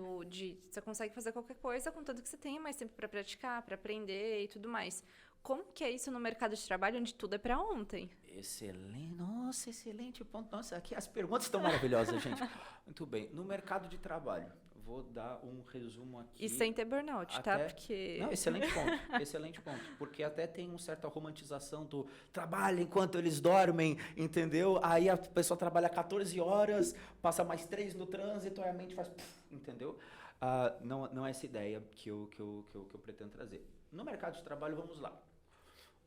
Você consegue fazer qualquer coisa, contanto que você tenha mais tempo para praticar, para aprender e tudo mais. Como que é isso no mercado de trabalho, onde tudo é para ontem? Excelente, nossa, excelente ponto. Nossa, aqui as perguntas estão maravilhosas, gente. Muito bem. No mercado de trabalho, vou dar um resumo aqui. E sem ter burnout, tá? Porque... Não, excelente ponto, excelente ponto. Porque até tem uma certa romantização do trabalho enquanto eles dormem, entendeu? Aí a pessoa trabalha 14 horas, passa mais 3 no trânsito, aí a mente faz... entendeu? Não é essa ideia que eu pretendo trazer. No mercado de trabalho, vamos lá.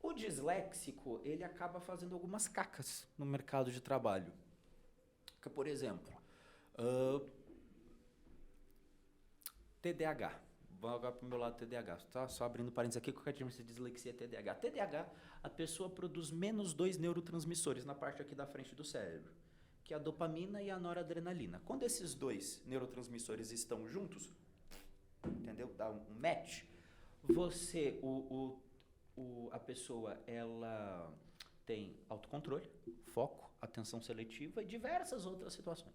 O disléxico, ele acaba fazendo algumas cacas no mercado de trabalho. Que, por exemplo, TDAH. Vou agora para o meu lado TDAH. Tá? Só abrindo parênteses aqui, qualquer tipo de dislexia é TDAH. TDAH, a pessoa produz menos 2 neurotransmissores na parte aqui da frente do cérebro, que é a dopamina e a noradrenalina. Quando esses 2 neurotransmissores estão juntos, entendeu? Dá um match. A pessoa, ela tem autocontrole, foco, atenção seletiva e diversas outras situações.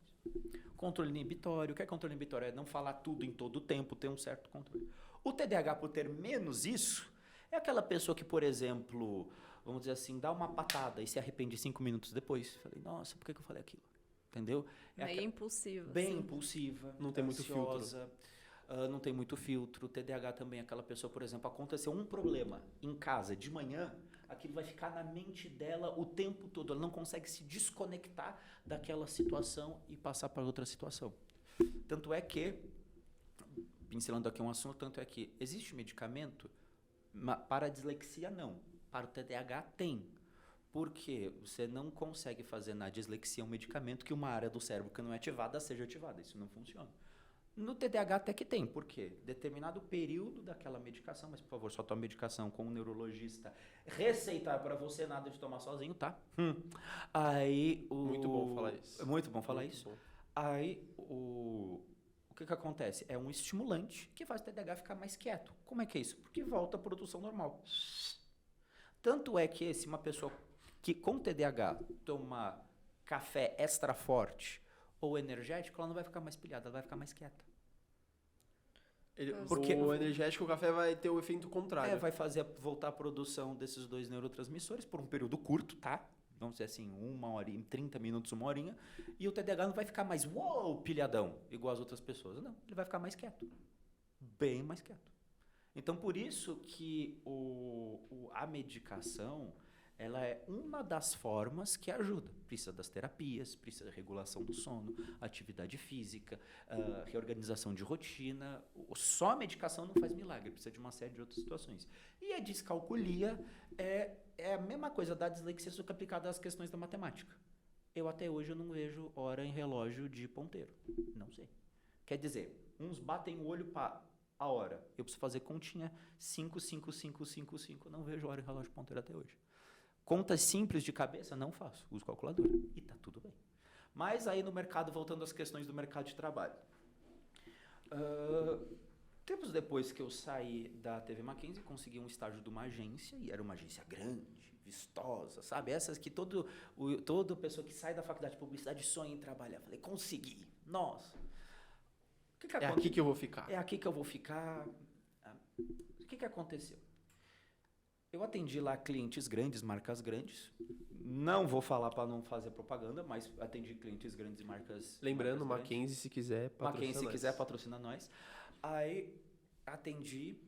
Controle inibitório. O que é controle inibitório? É não falar tudo em todo o tempo, ter um certo controle. O TDAH, por ter menos isso, é aquela pessoa que, por exemplo, vamos dizer assim, dá uma patada e se arrepende 5 minutos depois. Falei, nossa, por que eu falei aquilo? Entendeu? Meio impulsiva. Bem assim. impulsiva, Não tem muito ansiosa, não tem muito filtro. O TDAH também é aquela pessoa, por exemplo, aconteceu um problema em casa de manhã, aquilo vai ficar na mente dela o tempo todo. Ela não consegue se desconectar daquela situação e passar para outra situação. Tanto é que, pincelando aqui um assunto, tanto é que existe medicamento, para a dislexia não, para o TDAH tem. Porque você não consegue fazer na dislexia um medicamento que uma área do cérebro que não é ativada seja ativada. Isso não funciona. No TDAH até que tem, por quê? Determinado período daquela medicação, mas por favor, só toma medicação com um neurologista receitar para você, nada de tomar sozinho, tá? Aí Muito bom falar isso. É muito bom falar Muito isso. bom. Aí o que acontece? É um estimulante que faz o TDAH ficar mais quieto. Como é que é isso? Porque volta à produção normal. Tanto é que se uma pessoa que com TDAH tomar café extra forte ou energético, ela não vai ficar mais pilhada, ela vai ficar mais quieta. Porque o energético, o café vai ter o efeito contrário. Vai fazer voltar a produção desses 2 neurotransmissores por um período curto, tá? Vamos dizer assim, 1 hora, 30 minutos, 1 horinha. E o TDAH não vai ficar mais pilhadão, igual as outras pessoas. Não, ele vai ficar mais quieto. Bem mais quieto. Então, por isso que a medicação, ela é uma das formas que ajuda. Precisa das terapias, precisa da regulação do sono, atividade física, reorganização de rotina. Só a medicação não faz milagre, precisa de uma série de outras situações. E a descalculia é a mesma coisa da dislexia, só que aplicada às questões da matemática. Até hoje eu não vejo hora em relógio de ponteiro. Não sei. Quer dizer, uns batem o olho para a hora. Eu preciso fazer continha 5, 5, 5, 5, 5. Não vejo hora em relógio de ponteiro até hoje. Contas simples de cabeça, não faço. Uso calculadora. E tá tudo bem. Mas aí no mercado, voltando às questões do mercado de trabalho. Tempos depois que eu saí da TV Mackenzie, consegui um estágio de uma agência, e era uma agência grande, vistosa, sabe? Essas que toda pessoa que sai da faculdade de publicidade sonha em trabalhar. Falei, consegui. Nossa. É aqui que eu vou ficar. É aqui que eu vou ficar. O que aconteceu? Eu atendi lá clientes grandes, marcas grandes. Não vou falar para não fazer propaganda, mas atendi clientes grandes, marcas. Lembrando, marcas Mackenzie, grandes. se quiser, patrocina Mackenzie, se nós. quiser, patrocina nós. Aí atendi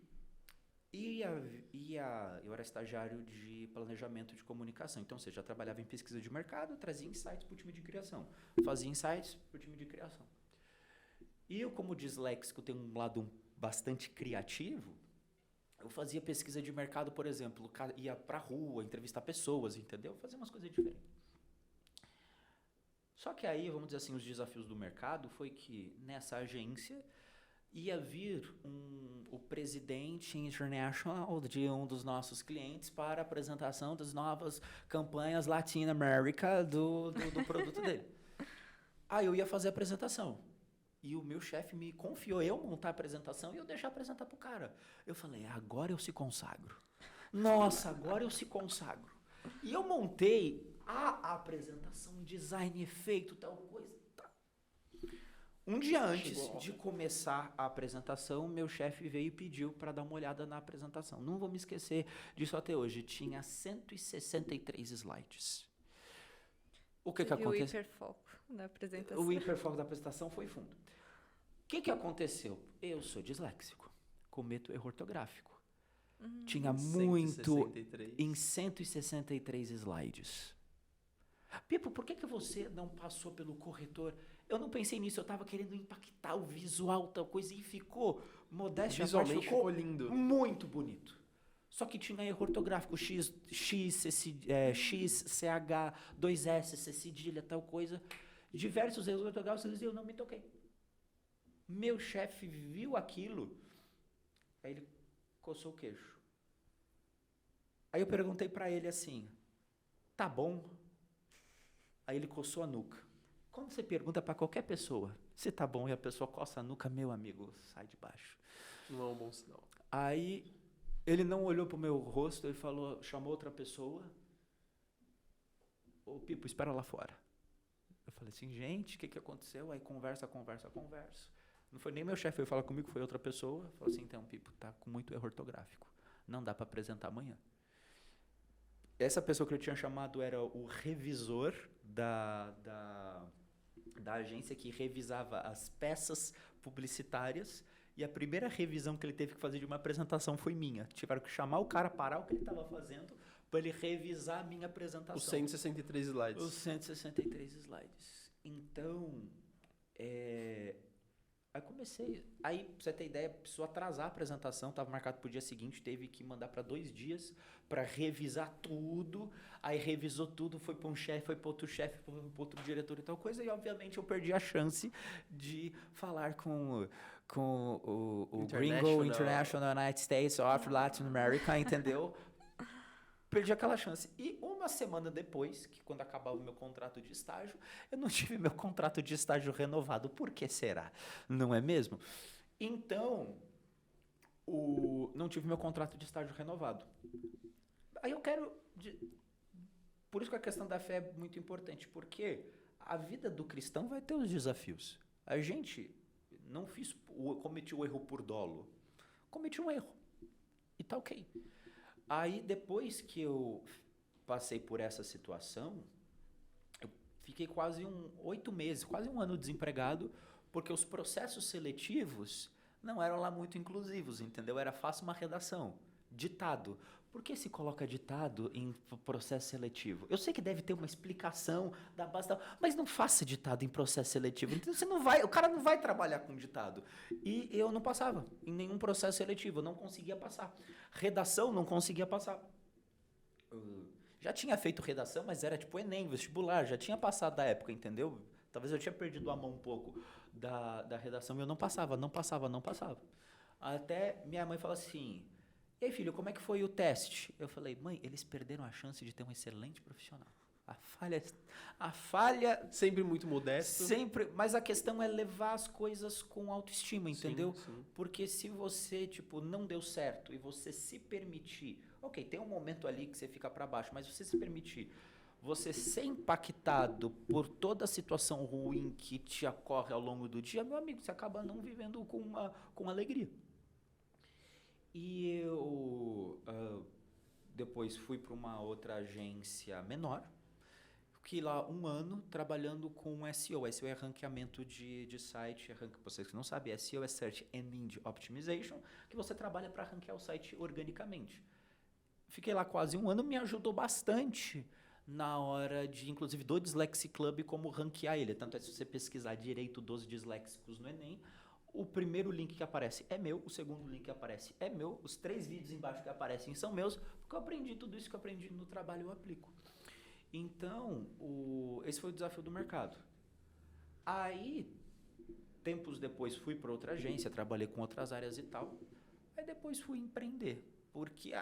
e eu era estagiário de planejamento de comunicação. Então, ou seja, já trabalhava em pesquisa de mercado, trazia insights para o time de criação. Fazia insights para o time de criação. E eu, como disléxico, tenho um lado bastante criativo. Eu fazia pesquisa de mercado, por exemplo, ia pra rua, entrevistar pessoas, entendeu? Fazia umas coisas diferentes. Só que aí, vamos dizer assim, os desafios do mercado foi que nessa agência ia vir o presidente international de um dos nossos clientes para a apresentação das novas campanhas Latin America do produto dele. Aí eu ia fazer a apresentação. E o meu chefe me confiou eu montar a apresentação e eu deixar apresentar pro cara. Eu falei, agora eu se consagro. Nossa, agora eu se consagro. E eu montei a apresentação, design, efeito, tal coisa. Tá. Um dia antes de começar a apresentação, meu chefe veio e pediu para dar uma olhada na apresentação. Não vou me esquecer disso até hoje. Tinha 163 slides. O que aconteceu? O hiperfoco da apresentação. O hiperfoco da apresentação foi fundo. O que aconteceu? Eu sou disléxico. Cometo erro ortográfico. Tinha muito 163. em 163 slides. Pipo, por que você não passou pelo corretor? Eu não pensei nisso, eu estava querendo impactar o visual, tal coisa, e ficou, modéstia, Visualmente ficou lindo. Muito bonito. Só que tinha erro ortográfico, X, CH, 2S, C cedilha, tal coisa. Diversos erros ortográficos e eu não me toquei. Meu chefe viu aquilo, aí ele coçou o queixo. Aí eu perguntei para ele assim, tá bom? Aí ele coçou a nuca. Quando você pergunta para qualquer pessoa se tá bom e a pessoa coça a nuca, meu amigo, sai de baixo. Não é um bom sinal. Aí ele não olhou pro meu rosto, ele falou, chamou outra pessoa. Ô, Pipo, espera lá fora. Eu falei assim, gente, o que aconteceu? Aí conversa. Não foi nem meu chefe, foi falar comigo, foi outra pessoa. Falou assim, então, Pipo, tá com muito erro ortográfico. Não dá para apresentar amanhã. Essa pessoa que eu tinha chamado era o revisor da agência que revisava as peças publicitárias. E a primeira revisão que ele teve que fazer de uma apresentação foi minha. Tiveram que chamar o cara, parar o que ele estava fazendo, para ele revisar a minha apresentação. Os 163 slides. Os 163 slides. Então, aí comecei. Aí, pra você ter ideia, precisou atrasar a apresentação, estava marcado para o dia seguinte, teve que mandar para 2 dias para revisar tudo. Aí revisou tudo, foi para um chefe, foi para outro chefe, foi para outro diretor e tal coisa. E, obviamente, eu perdi a chance de falar com o Gringo International United States of Latin America, entendeu? Perdi aquela chance. E uma semana depois, que quando acabava o meu contrato de estágio, eu não tive meu contrato de estágio renovado. Por que será? Não é mesmo? Então, não tive meu contrato de estágio renovado. Aí eu quero... Por isso que a questão da fé é muito importante, porque a vida do cristão vai ter os desafios. A gente não cometi o erro por dolo. Cometi um erro. E tá ok. Aí, depois que eu passei por essa situação, eu fiquei quase 8 meses, quase um ano desempregado, porque os processos seletivos não eram lá muito inclusivos, entendeu? Era fácil uma redação, ditado. Por que se coloca ditado em processo seletivo? Eu sei que deve ter uma explicação da base, mas não faça ditado em processo seletivo. Então o cara não vai trabalhar com ditado. E eu não passava em nenhum processo seletivo, eu não conseguia passar. Redação, não conseguia passar. Já tinha feito redação, mas era tipo Enem, vestibular, já tinha passado da época, entendeu? Talvez eu tinha perdido a mão um pouco da redação e eu não passava. Até minha mãe falou assim... E aí, filho, como é que foi o teste? Eu falei, mãe, eles perderam a chance de ter um excelente profissional. A falha... Sempre muito modesto. Sempre, mas a questão é levar as coisas com autoestima, entendeu? Sim. Porque se você, não deu certo e você se permitir... Ok, tem um momento ali que você fica para baixo, mas você se permitir, você ser impactado por toda a situação ruim que te ocorre ao longo do dia, meu amigo, você acaba não vivendo com alegria. E eu depois fui para uma outra agência menor, fiquei lá 1 ano trabalhando com SEO. SEO é ranqueamento de site, vocês que não sabem, SEO é Search Engine Optimization, que você trabalha para ranquear o site organicamente. Fiquei lá quase 1 ano, me ajudou bastante na hora inclusive do Dyslexic Club, como ranquear ele. Tanto é se você pesquisar direito dos disléxicos no Enem, O primeiro link que aparece é meu, o segundo link que aparece é meu, os 3 vídeos embaixo que aparecem são meus, porque eu aprendi tudo isso que eu aprendi no trabalho, eu aplico. Então, esse foi o desafio do mercado. Aí, tempos depois, fui para outra agência, trabalhei com outras áreas e tal. Aí depois fui empreender, porque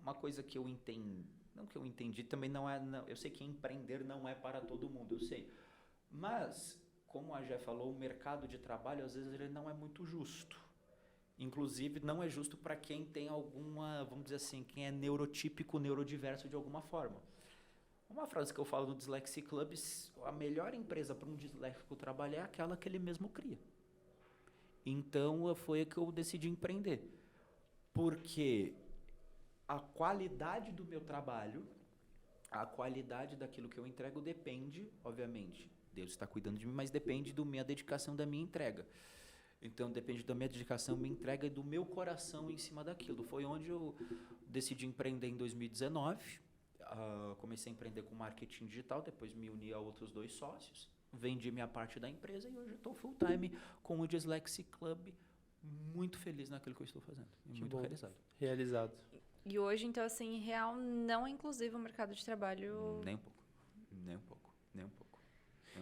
uma coisa que eu entendi, não que eu entendi, também não é, não, eu sei que empreender não é para todo mundo, eu sei. Mas, como a Jé falou, o mercado de trabalho, às vezes, ele não é muito justo. Inclusive, não é justo para quem tem alguma, vamos dizer assim, quem é neurotípico, neurodiverso de alguma forma. Uma frase que eu falo no Dyslexia Club, a melhor empresa para um disléxico trabalhar é aquela que ele mesmo cria. Então, foi que eu decidi empreender. Porque a qualidade do meu trabalho, a qualidade daquilo que eu entrego depende, obviamente, Deus está cuidando de mim, mas depende da minha dedicação, da minha entrega. Então, depende da minha dedicação, minha entrega e do meu coração em cima daquilo. Foi onde eu decidi empreender em 2019. Comecei a empreender com marketing digital, depois me uni a outros 2 sócios, vendi minha parte da empresa e hoje estou full time com o Dyslexia Club, muito feliz naquilo que eu estou fazendo. E muito Realizado. E hoje, então, assim, real, não é inclusivo o mercado de trabalho? Nem um pouco. Nem um pouco. Nem um pouco.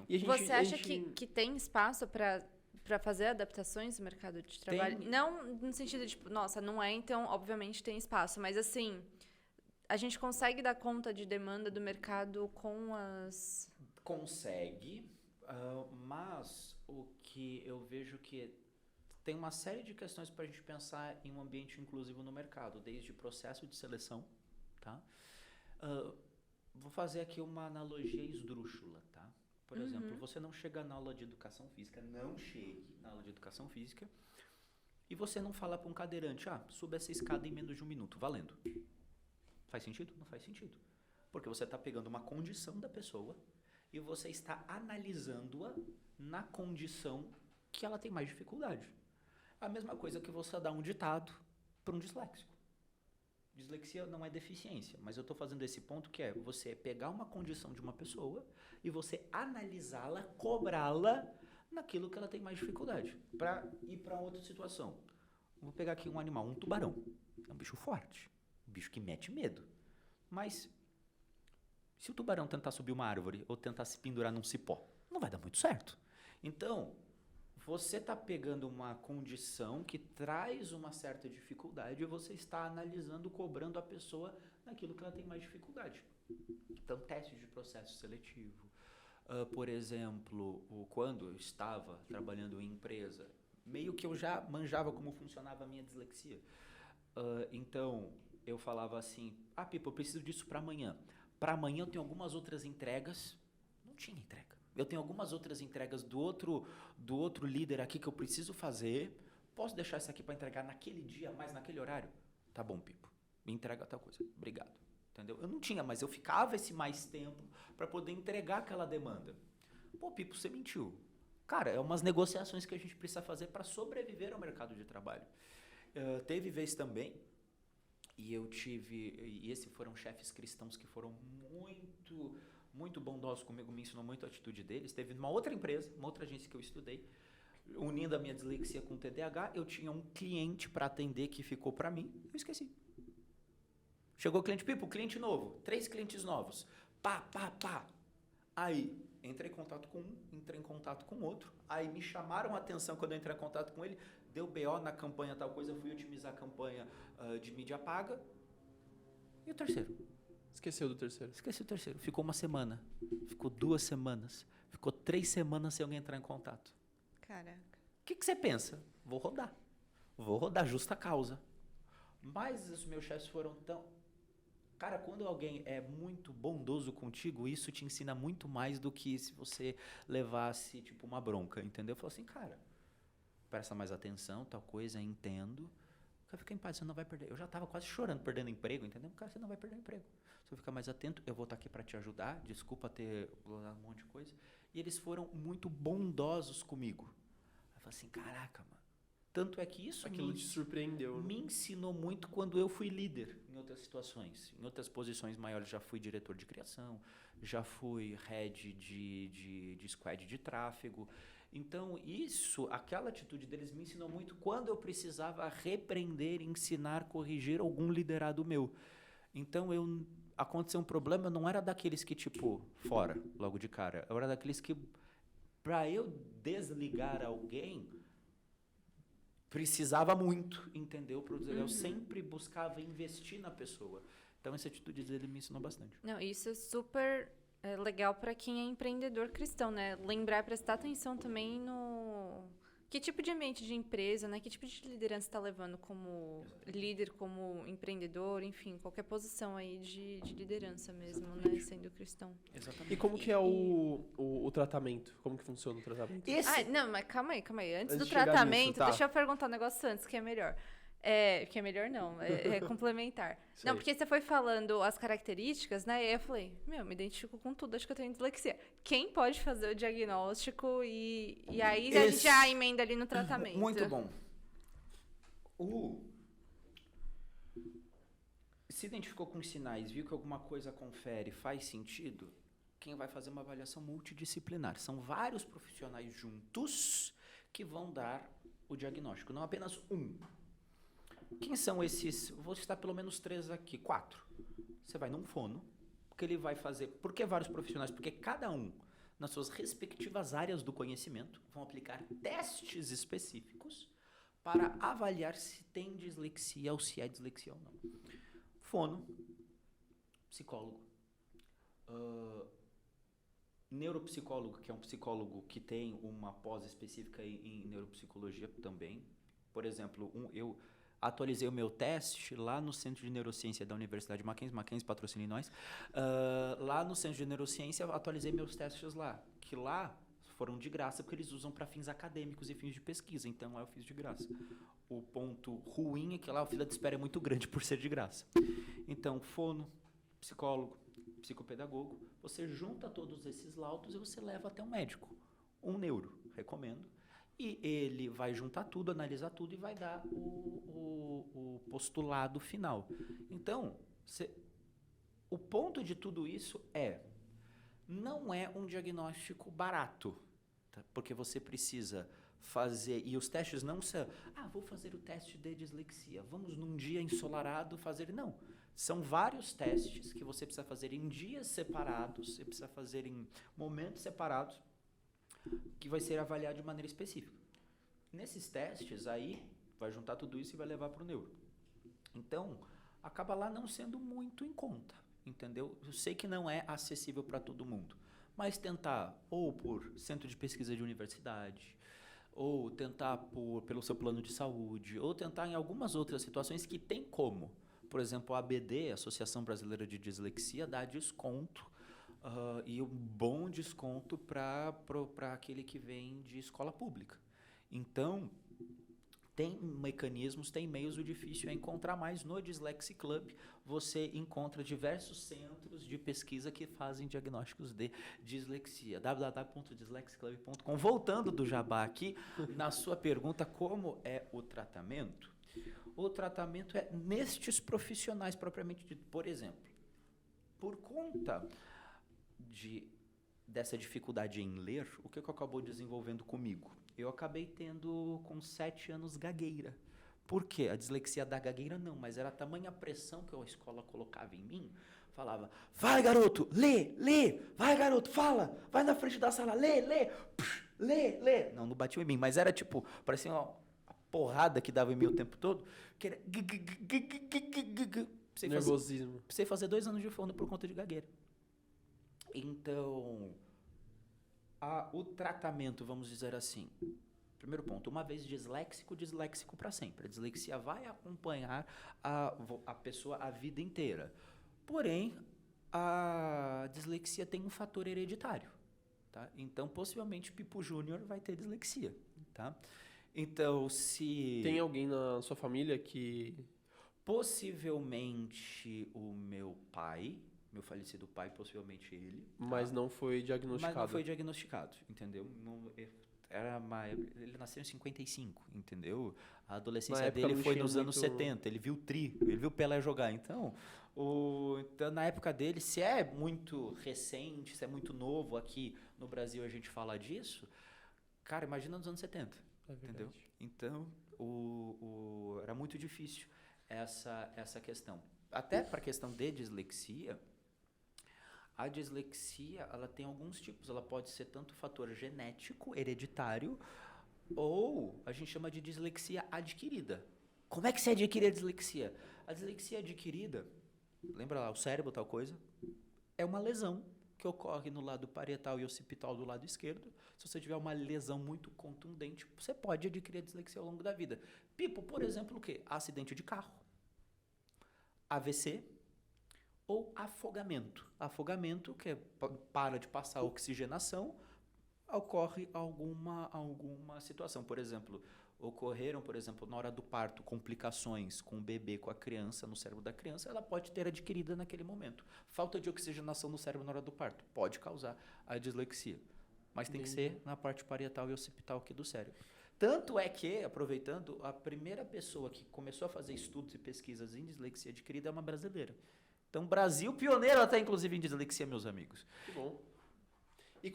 E Você acha que tem espaço para fazer adaptações no mercado de trabalho? Tem. Não no sentido de, tipo, nossa, não é, então, obviamente tem espaço. Mas, assim, a gente consegue dar conta de demanda do mercado com as... Consegue, mas o que eu vejo que tem uma série de questões para a gente pensar em um ambiente inclusivo no mercado, desde processo de seleção, tá? Vou fazer aqui uma analogia esdrúxula, tá? Por exemplo, você não chega na aula de educação física, e você não fala para um cadeirante, suba essa escada em menos de 1 minuto, valendo. Faz sentido? Não faz sentido. Porque você está pegando uma condição da pessoa e você está analisando-a na condição que ela tem mais dificuldade. A mesma coisa que você dá um ditado para um disléxico. Dislexia não é deficiência, mas eu estou fazendo esse ponto que é você pegar uma condição de uma pessoa e você analisá-la, cobrá-la naquilo que ela tem mais dificuldade. Para ir para outra situação. Vou pegar aqui um animal, um tubarão. É um bicho forte, um bicho que mete medo. Mas se o tubarão tentar subir uma árvore ou tentar se pendurar num cipó, não vai dar muito certo. Então, você está pegando uma condição que traz uma certa dificuldade e você está analisando, cobrando a pessoa naquilo que ela tem mais dificuldade. Então, testes de processo seletivo. Por exemplo, quando eu estava trabalhando em empresa, meio que eu já manjava como funcionava a minha dislexia. Então, eu falava assim, Pipo, eu preciso disso para amanhã. Para amanhã eu tenho algumas outras entregas. Não tinha entrega. Eu tenho algumas outras entregas do outro líder aqui que eu preciso fazer. Posso deixar isso aqui para entregar naquele dia, mais naquele horário? Tá bom, Pipo. Me entrega tal coisa. Obrigado. Entendeu? Eu não tinha, mas eu ficava esse mais tempo para poder entregar aquela demanda. Pô, Pipo, você mentiu. Cara, é umas negociações que a gente precisa fazer para sobreviver ao mercado de trabalho. Teve vez também, e esses foram chefes cristãos que foram muito bondosos comigo, me ensinou muito a atitude deles. Teve uma outra empresa, uma outra agência que eu estudei, unindo a minha dislexia com o TDAH, eu tinha um cliente para atender que ficou para mim, eu esqueci. Chegou o cliente, Pipo, cliente novo, 3 clientes novos, pá. Aí, entrei em contato com um, entrei em contato com outro, aí me chamaram a atenção quando eu entrei em contato com ele, deu BO na campanha tal coisa, fui otimizar a campanha de mídia paga. E o terceiro? Esqueceu do terceiro. Esqueci o terceiro. Ficou 1 semana, ficou 2 semanas, ficou 3 semanas sem alguém entrar em contato. Caraca. O que você pensa? Vou rodar, justa causa. Mas os meus chefes foram tão... Cara, quando alguém é muito bondoso contigo, isso te ensina muito mais do que se você levasse, tipo, uma bronca, entendeu? Eu falo assim, cara, presta mais atenção, tal coisa, entendo. Cara, fica em paz, você não vai perder. Eu já estava quase chorando, perdendo emprego, entendeu? Cara, você não vai perder emprego. Se eu ficar mais atento, eu vou estar aqui para te ajudar. Desculpa ter um monte de coisa. E eles foram muito bondosos comigo. Eu falei assim, caraca, mano. Tanto é que isso aquilo te surpreendeu, né? Me ensinou muito quando eu fui líder em outras situações. Em outras posições maiores, já fui diretor de criação, já fui head de squad de tráfego. Então, aquela atitude deles me ensinou muito quando eu precisava repreender, ensinar, corrigir algum liderado meu. Então, aconteceu um problema, não era daqueles que, fora, logo de cara. Eu era daqueles que, para eu desligar alguém, precisava muito, entendeu? Eu sempre buscava investir na pessoa. Então, essa atitude dele me ensinou bastante. Não, isso é super legal para quem é empreendedor cristão, né? Lembrar, prestar atenção também no... Que tipo de ambiente de empresa, né? Que tipo de liderança está levando como líder, como empreendedor, enfim, qualquer posição aí de liderança mesmo, né? Sendo cristão. Exatamente. E como que é o tratamento? Como que funciona o tratamento? Não, mas calma aí. Antes do tratamento, deixa eu perguntar um negócio antes, que é melhor. Que é melhor não, é complementar. Não, porque você foi falando as características, né? E aí eu falei, me identifico com tudo, acho que eu tenho dislexia. Quem pode fazer o diagnóstico e aí a gente já emenda ali no tratamento. Muito bom. Se identificou com os sinais, viu que alguma coisa confere, faz sentido, quem vai fazer uma avaliação multidisciplinar? São vários profissionais juntos que vão dar o diagnóstico, não apenas um. Quem são esses? Vou citar pelo menos 3 aqui, 4. Você vai num fono, que ele vai fazer... Por que vários profissionais? Porque cada um, nas suas respectivas áreas do conhecimento, vão aplicar testes específicos para avaliar se tem dislexia ou se é dislexia ou não. Fono, psicólogo, neuropsicólogo, que é um psicólogo que tem uma pós específica em neuropsicologia também. Por exemplo, eu atualizei o meu teste lá no Centro de Neurociência da Universidade Mackenzie patrocine nós. Lá no Centro de Neurociência, eu atualizei meus testes lá, que lá foram de graça, porque eles usam para fins acadêmicos e fins de pesquisa, então lá eu fiz de graça. O ponto ruim é que lá a fila de espera é muito grande por ser de graça. Então, fono, psicólogo, psicopedagogo, você junta todos esses laudos e você leva até um médico, um neuro, recomendo. E ele vai juntar tudo, analisar tudo e vai dar o postulado final. Então, o ponto de tudo isso não é um diagnóstico barato, tá? Porque você precisa fazer, e os testes não são, vou fazer o teste de dislexia, vamos num dia ensolarado fazer, não. São vários testes que você precisa fazer em dias separados, você precisa fazer em momentos separados, que vai ser avaliado de maneira específica. Nesses testes, aí, vai juntar tudo isso e vai levar para o neuro. Então, acaba lá não sendo muito em conta, entendeu? Eu sei que não é acessível para todo mundo, mas tentar ou por centro de pesquisa de universidade, ou tentar pelo seu plano de saúde, ou tentar em algumas outras situações que tem como. Por exemplo, a ABD, Associação Brasileira de Dislexia, dá desconto. E um bom desconto para aquele que vem de escola pública. Então, tem mecanismos, tem meios, o difícil é encontrar mais. No Dyslexic Club, você encontra diversos centros de pesquisa que fazem diagnósticos de dislexia. www.dyslexicclub.com. Voltando do jabá aqui, na sua pergunta, como é o tratamento? O tratamento é nestes profissionais propriamente dito. Por exemplo, por conta dessa dificuldade em ler, o que acabou desenvolvendo comigo? Eu acabei tendo, com 7 anos, gagueira. Por quê? A dislexia da gagueira não, mas era a tamanha pressão que a escola colocava em mim. Falava, vai garoto, lê, vai garoto, fala, vai na frente da sala, lê, lê. Não batia em mim, mas era tipo, parecia uma porrada que dava em mim o tempo todo, que era... Nervosismo. Precisei fazer 2 anos de fono por conta de gagueira. Então, o tratamento, vamos dizer assim, primeiro ponto, uma vez disléxico para sempre. A dislexia vai acompanhar a pessoa a vida inteira. Porém, a dislexia tem um fator hereditário, tá? Então, possivelmente, Pipo Júnior vai ter dislexia, tá? Então, se... Tem alguém na sua família que... Possivelmente o meu pai... Meu falecido pai, possivelmente ele. Mas não foi diagnosticado. Mas não foi diagnosticado, entendeu? Ele nasceu em 55, entendeu? A adolescência dele foi nos anos 70. Ele viu ele viu Pelé jogar. Então, na época dele, se é muito recente, se é muito novo, aqui no Brasil a gente fala disso, Cara, imagina nos anos 70, É entendeu? verdade. Então, era muito difícil essa questão. Até para a questão de dislexia, a dislexia, ela tem alguns tipos. Ela pode ser tanto fator genético, hereditário, ou a gente chama de dislexia adquirida. Como é que se adquire a dislexia? A dislexia adquirida, lembra lá, o cérebro, tal coisa, é uma lesão que ocorre no lado parietal e occipital do lado esquerdo. Se você tiver uma lesão muito contundente, você pode adquirir a dislexia ao longo da vida. Pipo, por exemplo, o quê? Acidente de carro, AVC ou afogamento. Afogamento, que para de passar a oxigenação, ocorre alguma situação. Por exemplo, ocorreram, por exemplo, na hora do parto, complicações com o bebê, com a criança, no cérebro da criança, ela pode ter adquirida naquele momento. Falta de oxigenação no cérebro na hora do parto pode causar a dislexia. Mas tem que ser na parte parietal e occipital aqui do cérebro. Tanto é que, aproveitando, a primeira pessoa que começou a fazer estudos e pesquisas em dislexia adquirida é uma brasileira. Então, Brasil pioneiro até, inclusive, em dislexia, meus amigos. Que bom. E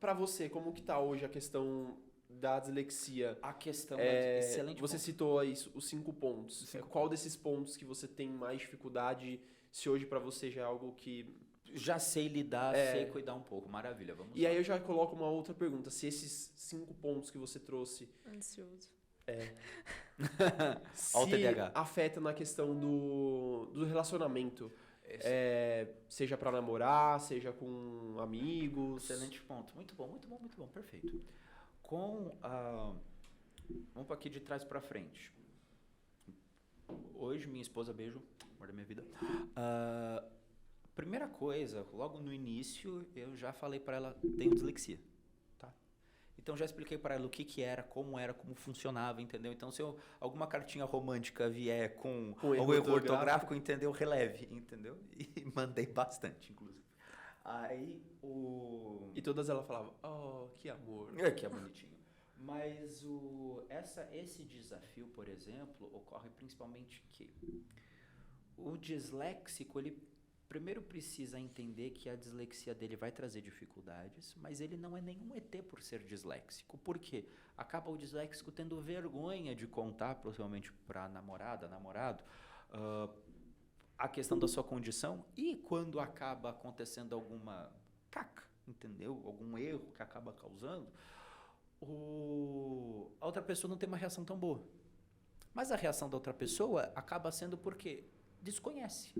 para você, como que tá hoje a questão da dislexia? A questão é excelente. Você citou aí os 5 pontos. Qual desses pontos que você tem mais dificuldade, se hoje para você já é algo que... Já sei lidar, sei cuidar um pouco. Maravilha, vamos E lá. aí eu já coloco uma outra pergunta. Se esses 5 pontos que você trouxe... Ansioso. Ao se TDAH. afeta na questão do relacionamento. Seja para namorar, seja com amigos. Excelente ponto. Muito bom, muito bom, muito bom. Perfeito. Vamos para aqui de trás para frente. Hoje, minha esposa, beijo, amor da minha vida. Primeira coisa, logo no início, eu já falei para ela, tenho dislexia. Tá? Então, já expliquei para ela o que era, como funcionava, entendeu? Então, se alguma cartinha romântica vier com o erro ortográfico, entendeu? Releve, entendeu? E mandei bastante, inclusive. Aí, E todas elas falavam, oh, que amor. Que é bonitinho. Mas esse desafio, por exemplo, ocorre principalmente que o disléxico, ele primeiro precisa entender que a dislexia dele vai trazer dificuldades, mas ele não é nenhum ET por ser disléxico. Por quê? Acaba o disléxico tendo vergonha de contar, possivelmente para a namorada, namorado, a questão da sua condição, e quando acaba acontecendo alguma caca, entendeu? Algum erro que acaba causando, a outra pessoa não tem uma reação tão boa. Mas a reação da outra pessoa acaba sendo porque desconhece.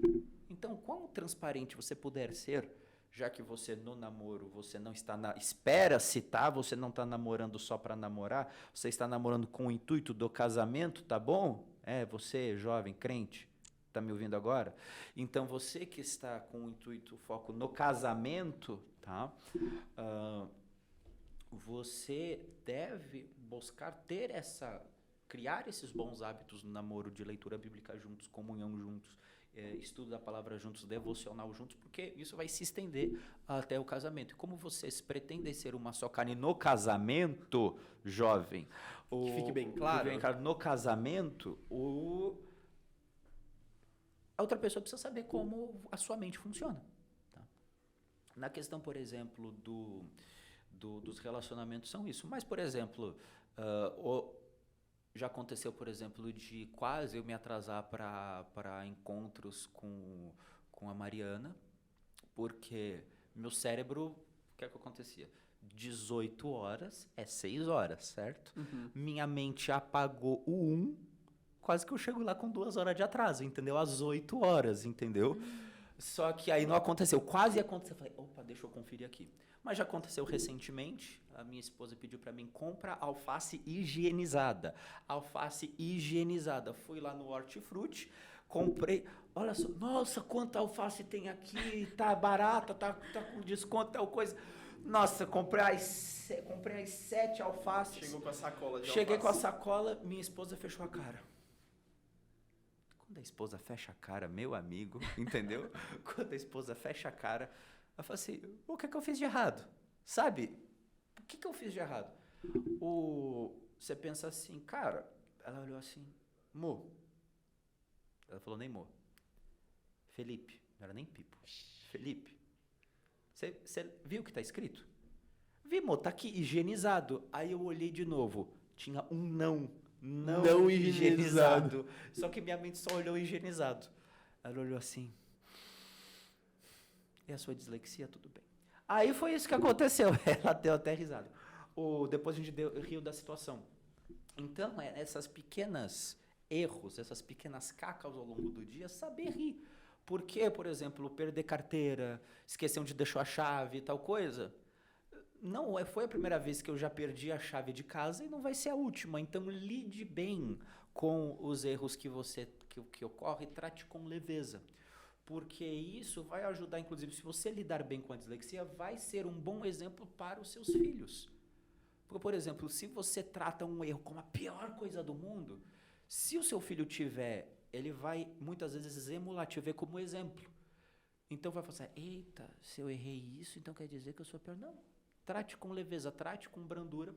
Então, quão transparente você puder ser, já que você no namoro, você não está espera-se, tá? Você não está namorando só para namorar, você está namorando com o intuito do casamento, tá bom? Você, jovem, crente, tá me ouvindo agora? Então, você que está com o intuito, o foco no casamento, tá? Você deve buscar criar esses bons hábitos no namoro, de leitura bíblica juntos, comunhão juntos, estudo da palavra juntos, devocional juntos, porque isso vai se estender até o casamento. E como vocês pretendem ser uma só carne no casamento, jovem, que fique bem claro, no casamento, a outra pessoa precisa saber como a sua mente funciona. Tá? Na questão, por exemplo, dos relacionamentos são isso. Mas, por exemplo, já aconteceu, por exemplo, de quase eu me atrasar para encontros com a Mariana, porque meu cérebro, o que acontecia? 18 horas é 6 horas, certo? Uhum. Minha mente apagou o quase que eu chego lá com 2 horas de atraso, entendeu? Às 8 horas, entendeu? Só que aí não aconteceu. Quase aconteceu. Eu falei, opa, deixa eu conferir aqui. Mas já aconteceu recentemente, a minha esposa pediu para mim, compra alface higienizada. Alface higienizada. Fui lá no Hortifruti, comprei, olha só, nossa, quanta alface tem aqui, tá barata, tá com desconto, tal coisa. Nossa, comprei as 7 alfaces. Chegou com a sacola de Cheguei alface. com a sacola, minha esposa fechou a cara. Quando a esposa fecha a cara, meu amigo, entendeu? Quando a esposa fecha a cara, eu falo assim, o que é que eu fiz de errado? Sabe? O que eu fiz de errado? Você pensa assim, cara, ela olhou assim, Mo. Ela falou nem Mo. Felipe, não era nem Pipo. Felipe, você viu o que está escrito? Vimos, tá aqui, higienizado. Aí eu olhei de novo. Tinha um não Não higienizado. Só que minha mente só olhou higienizado. Ela olhou assim. E a sua dislexia, tudo bem. Aí foi isso que aconteceu. Ela deu até risada. Depois a gente riu da situação. Então, essas pequenas erros, essas pequenas cacas ao longo do dia, saber rir. Porque, por exemplo, perder carteira, esquecer onde deixou a chave e tal coisa. Não foi a primeira vez que eu já perdi a chave de casa e não vai ser a última. Então, lide bem com os erros que ocorrem e trate com leveza. Porque isso vai ajudar, inclusive, se você lidar bem com a dislexia, vai ser um bom exemplo para os seus filhos. Porque, por exemplo, se você trata um erro como a pior coisa do mundo, se o seu filho tiver, ele vai muitas vezes emular, te ver como exemplo. Então vai falar assim, eita, se eu errei isso, então quer dizer que eu sou pior. Não, trate com leveza, trate com brandura,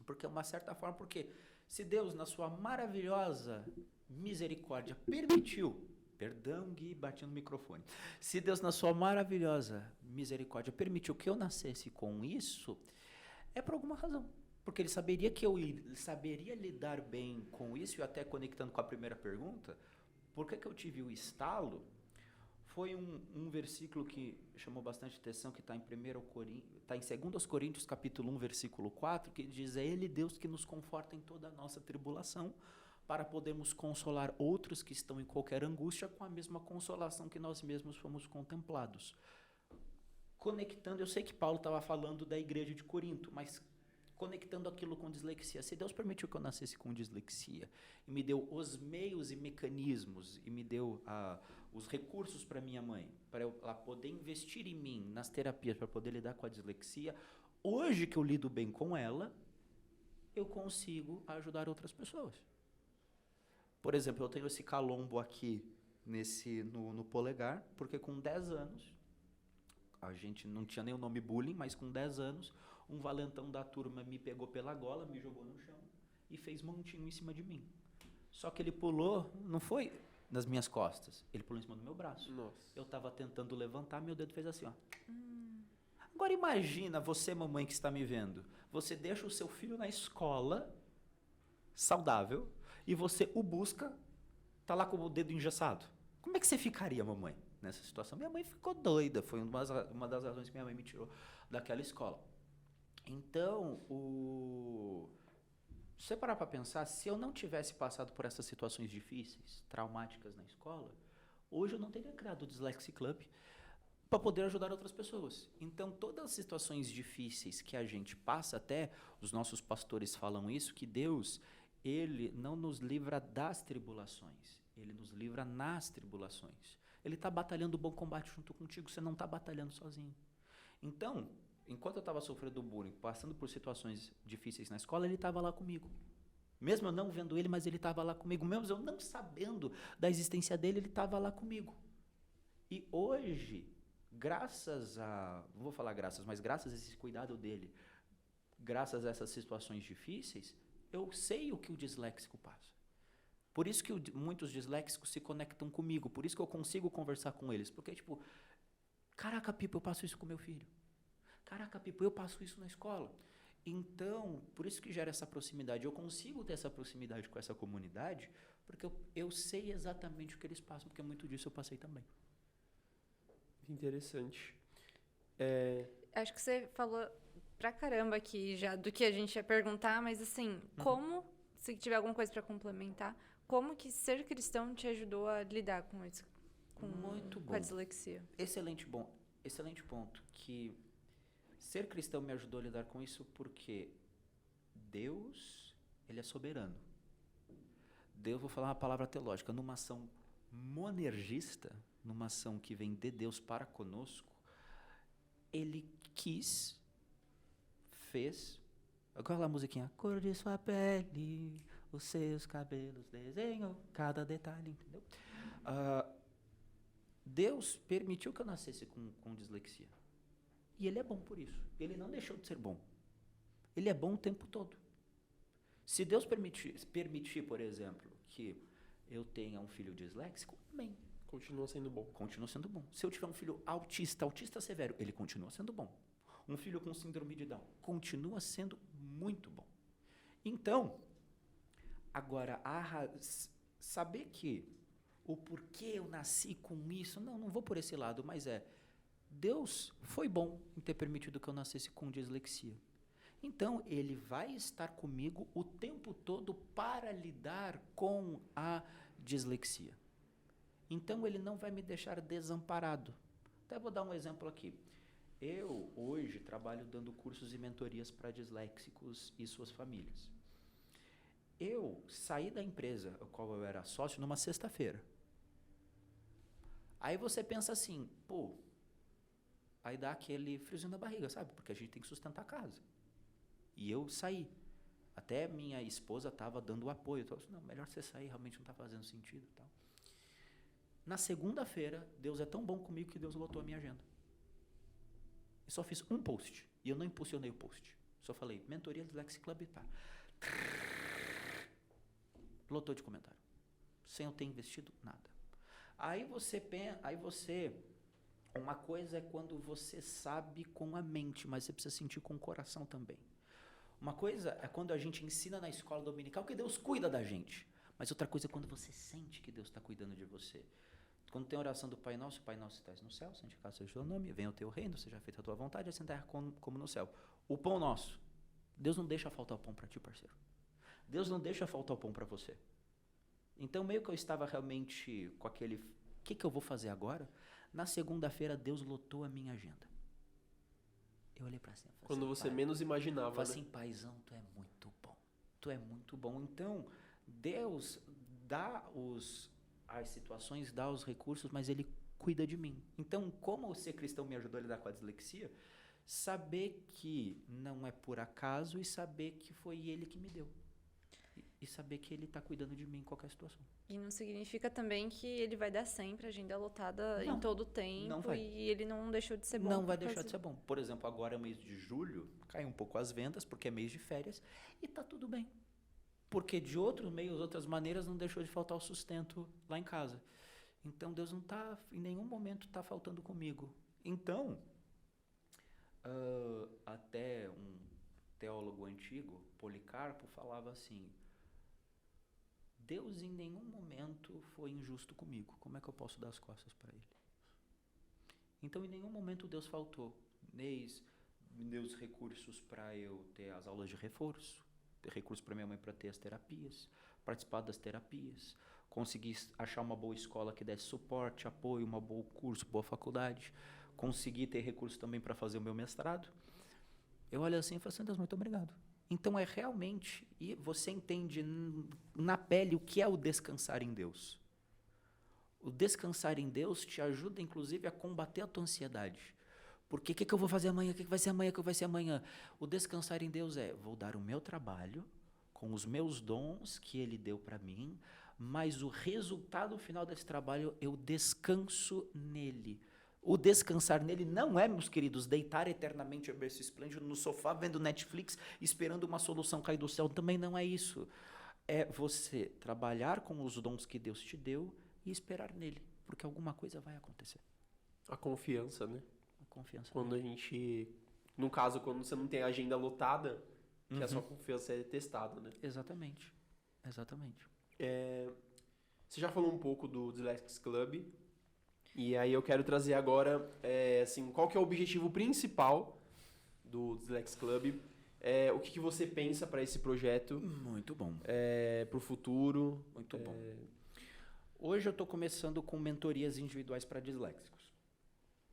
porque é uma certa forma, porque se Deus, na sua maravilhosa misericórdia, permitiu, perdão, Gui, bati no microfone, se Deus, na sua maravilhosa misericórdia, permitiu que eu nascesse com isso, é por alguma razão. Porque ele saberia que eu saberia lidar bem com isso, e até conectando com a primeira pergunta, por que eu tive o estalo? Foi um versículo que chamou bastante atenção, que está em 2 Coríntios, capítulo 1, versículo 4, que diz, é Ele, Deus, que nos conforta em toda a nossa tribulação, para podermos consolar outros que estão em qualquer angústia com a mesma consolação que nós mesmos fomos contemplados. Conectando, eu sei que Paulo estava falando da igreja de Corinto, mas conectando aquilo com dislexia. Se Deus permitiu que eu nascesse com dislexia e me deu os meios e mecanismos e me deu os recursos para minha mãe, para ela poder investir em mim, nas terapias, para poder lidar com a dislexia, hoje que eu lido bem com ela, eu consigo ajudar outras pessoas. Por exemplo, eu tenho esse calombo aqui no polegar, porque com 10 anos, a gente não tinha nem o nome bullying, mas com 10 anos, um valentão da turma me pegou pela gola, me jogou no chão e fez montinho em cima de mim. Só que ele pulou, não foi nas minhas costas, ele pulou em cima do meu braço. Nossa. Eu estava tentando levantar, meu dedo fez assim, ó. Agora imagina você, mamãe, que está me vendo. Você deixa o seu filho na escola, saudável, e você o busca, tá lá com o dedo engessado. Como é que você ficaria, mamãe, nessa situação? Minha mãe ficou doida, foi uma das razões que minha mãe me tirou daquela escola. Então, se você parar para pensar, se eu não tivesse passado por essas situações difíceis, traumáticas na escola, hoje eu não teria criado o Dyslexia Club para poder ajudar outras pessoas. Então, todas as situações difíceis que a gente passa, até os nossos pastores falam isso, que Deus, Ele não nos livra das tribulações, Ele nos livra nas tribulações. Ele está batalhando o bom combate junto contigo, você não está batalhando sozinho. Então, enquanto eu estava sofrendo bullying, passando por situações difíceis na escola, ele estava lá comigo. Mesmo eu não vendo ele, mas ele estava lá comigo. Mesmo eu não sabendo da existência dele, ele estava lá comigo. E hoje, não vou falar graças, mas graças a esse cuidado dele, graças a essas situações difíceis, eu sei o que o disléxico passa. Por isso que muitos disléxicos se conectam comigo, por isso que eu consigo conversar com eles. Porque, tipo, caraca, Pipo, eu passo isso com meu filho. Caraca, Pipo, eu passo isso na escola. Então, por isso que gera essa proximidade. Eu consigo ter essa proximidade com essa comunidade, porque eu sei exatamente o que eles passam, porque muito disso eu passei também. Interessante. Acho que você falou pra caramba aqui já do que a gente ia perguntar, mas assim, como, se tiver alguma coisa pra complementar, como que ser cristão te ajudou a lidar com isso, Muito com bom. a dislexia? Excelente ponto, que ser cristão me ajudou a lidar com isso porque Deus, Ele é soberano. Deus, vou falar uma palavra teológica, numa ação monergista, numa ação que vem de Deus para conosco, Ele fez, aquela musiquinha, cor de sua pele, os seus cabelos, desenhou cada detalhe, entendeu? Deus permitiu que eu nascesse com dislexia. E Ele é bom por isso. Ele não deixou de ser bom. Ele é bom o tempo todo. Se Deus permitir, por exemplo, que eu tenha um filho disléxico, bem. Continua sendo bom. Continua sendo bom. Se eu tiver um filho autista severo, ele continua sendo bom. Um filho com síndrome de Down continua sendo muito bom. Então, agora, saber que o porquê eu nasci com isso, não vou por esse lado, mas Deus foi bom em ter permitido que eu nascesse com dislexia. Então, Ele vai estar comigo o tempo todo para lidar com a dislexia. Então, Ele não vai me deixar desamparado. Até vou dar um exemplo aqui. Eu, hoje, trabalho dando cursos e mentorias para disléxicos e suas famílias. Eu saí da empresa a qual eu era sócio numa sexta-feira. Aí você pensa assim, aí dá aquele friozinho na barriga, sabe? Porque a gente tem que sustentar a casa. E eu saí. Até minha esposa estava dando apoio. Eu falei, não, melhor você sair, realmente não está fazendo sentido. Tal. Na segunda-feira, Deus é tão bom comigo que Deus lotou a minha agenda. Eu só fiz um post. E eu não impulsionei o post. Só falei, mentoria Dyslexia Club, pá. Lotou de comentário. Sem eu ter investido nada. Aí você, uma coisa é quando você sabe com a mente, mas você precisa sentir com o coração também. Uma coisa é quando a gente ensina na escola dominical que Deus cuida da gente. Mas outra coisa é quando você sente que Deus está cuidando de você. Quando tem a oração do Pai Nosso que estás no céu, santificado seja o teu nome, venha o teu reino, seja feita a tua vontade, assim na terra como no céu. O pão nosso. Deus não deixa faltar o pão para ti, parceiro. Deus não deixa faltar o pão para você. Então, meio que eu estava realmente com aquele, o que eu vou fazer agora? Na segunda-feira, Deus lotou a minha agenda. Eu olhei para cima. Quando assim, você menos imaginava, falei assim, paizão, tu é muito bom. Tu é muito bom. Então, Deus dá as situações, dá os recursos, mas Ele cuida de mim. Então, como ser cristão me ajudou a lidar com a dislexia? Saber que não é por acaso e saber que foi Ele que me deu. E saber que Ele está cuidando de mim em qualquer situação. E não significa também que Ele vai dar sempre agenda lotada em todo o tempo. Não vai. E Ele não deixou de ser bom. Não vai deixar de ser bom. Por exemplo, agora é mês de julho, cai um pouco as vendas, porque é mês de férias, e tá tudo bem. Porque de outros meios, outras maneiras, não deixou de faltar o sustento lá em casa. Então, Deus não está, em nenhum momento, está faltando comigo. Então, até um teólogo antigo, Policarpo, falava assim, Deus em nenhum momento foi injusto comigo. Como é que eu posso dar as costas para Ele? Então, em nenhum momento Deus faltou. Me deu os recursos para eu ter as aulas de reforço, ter recursos para minha mãe para ter as terapias, participar das terapias, conseguir achar uma boa escola que desse suporte, apoio, um bom curso, boa faculdade, conseguir ter recursos também para fazer o meu mestrado. Eu olho assim e falo assim, Deus, muito obrigado. Então, é realmente, e você entende na pele o que é o descansar em Deus. O descansar em Deus te ajuda, inclusive, a combater a tua ansiedade. Porque o que eu vou fazer amanhã? O que vai ser amanhã? O que vai ser amanhã? O descansar em Deus vou dar o meu trabalho com os meus dons que Ele deu para mim, mas o resultado final desse trabalho, eu descanso nele. O descansar nele não é, meus queridos, deitar eternamente a berço esplêndido no sofá, vendo Netflix, esperando uma solução cair do céu. Também não é isso. É você trabalhar com os dons que Deus te deu e esperar nele, porque alguma coisa vai acontecer. A confiança, né? A confiança. Quando a gente, no caso, quando você não tem a agenda lotada, que a sua confiança é testada, né? Exatamente. Você já falou um pouco do Dyslexia Club. E aí eu quero trazer agora, assim, qual que é o objetivo principal do Dyslexia Club? O que você pensa para esse projeto? Muito bom. Para o futuro? Muito bom. Hoje eu estou começando com mentorias individuais para disléxicos.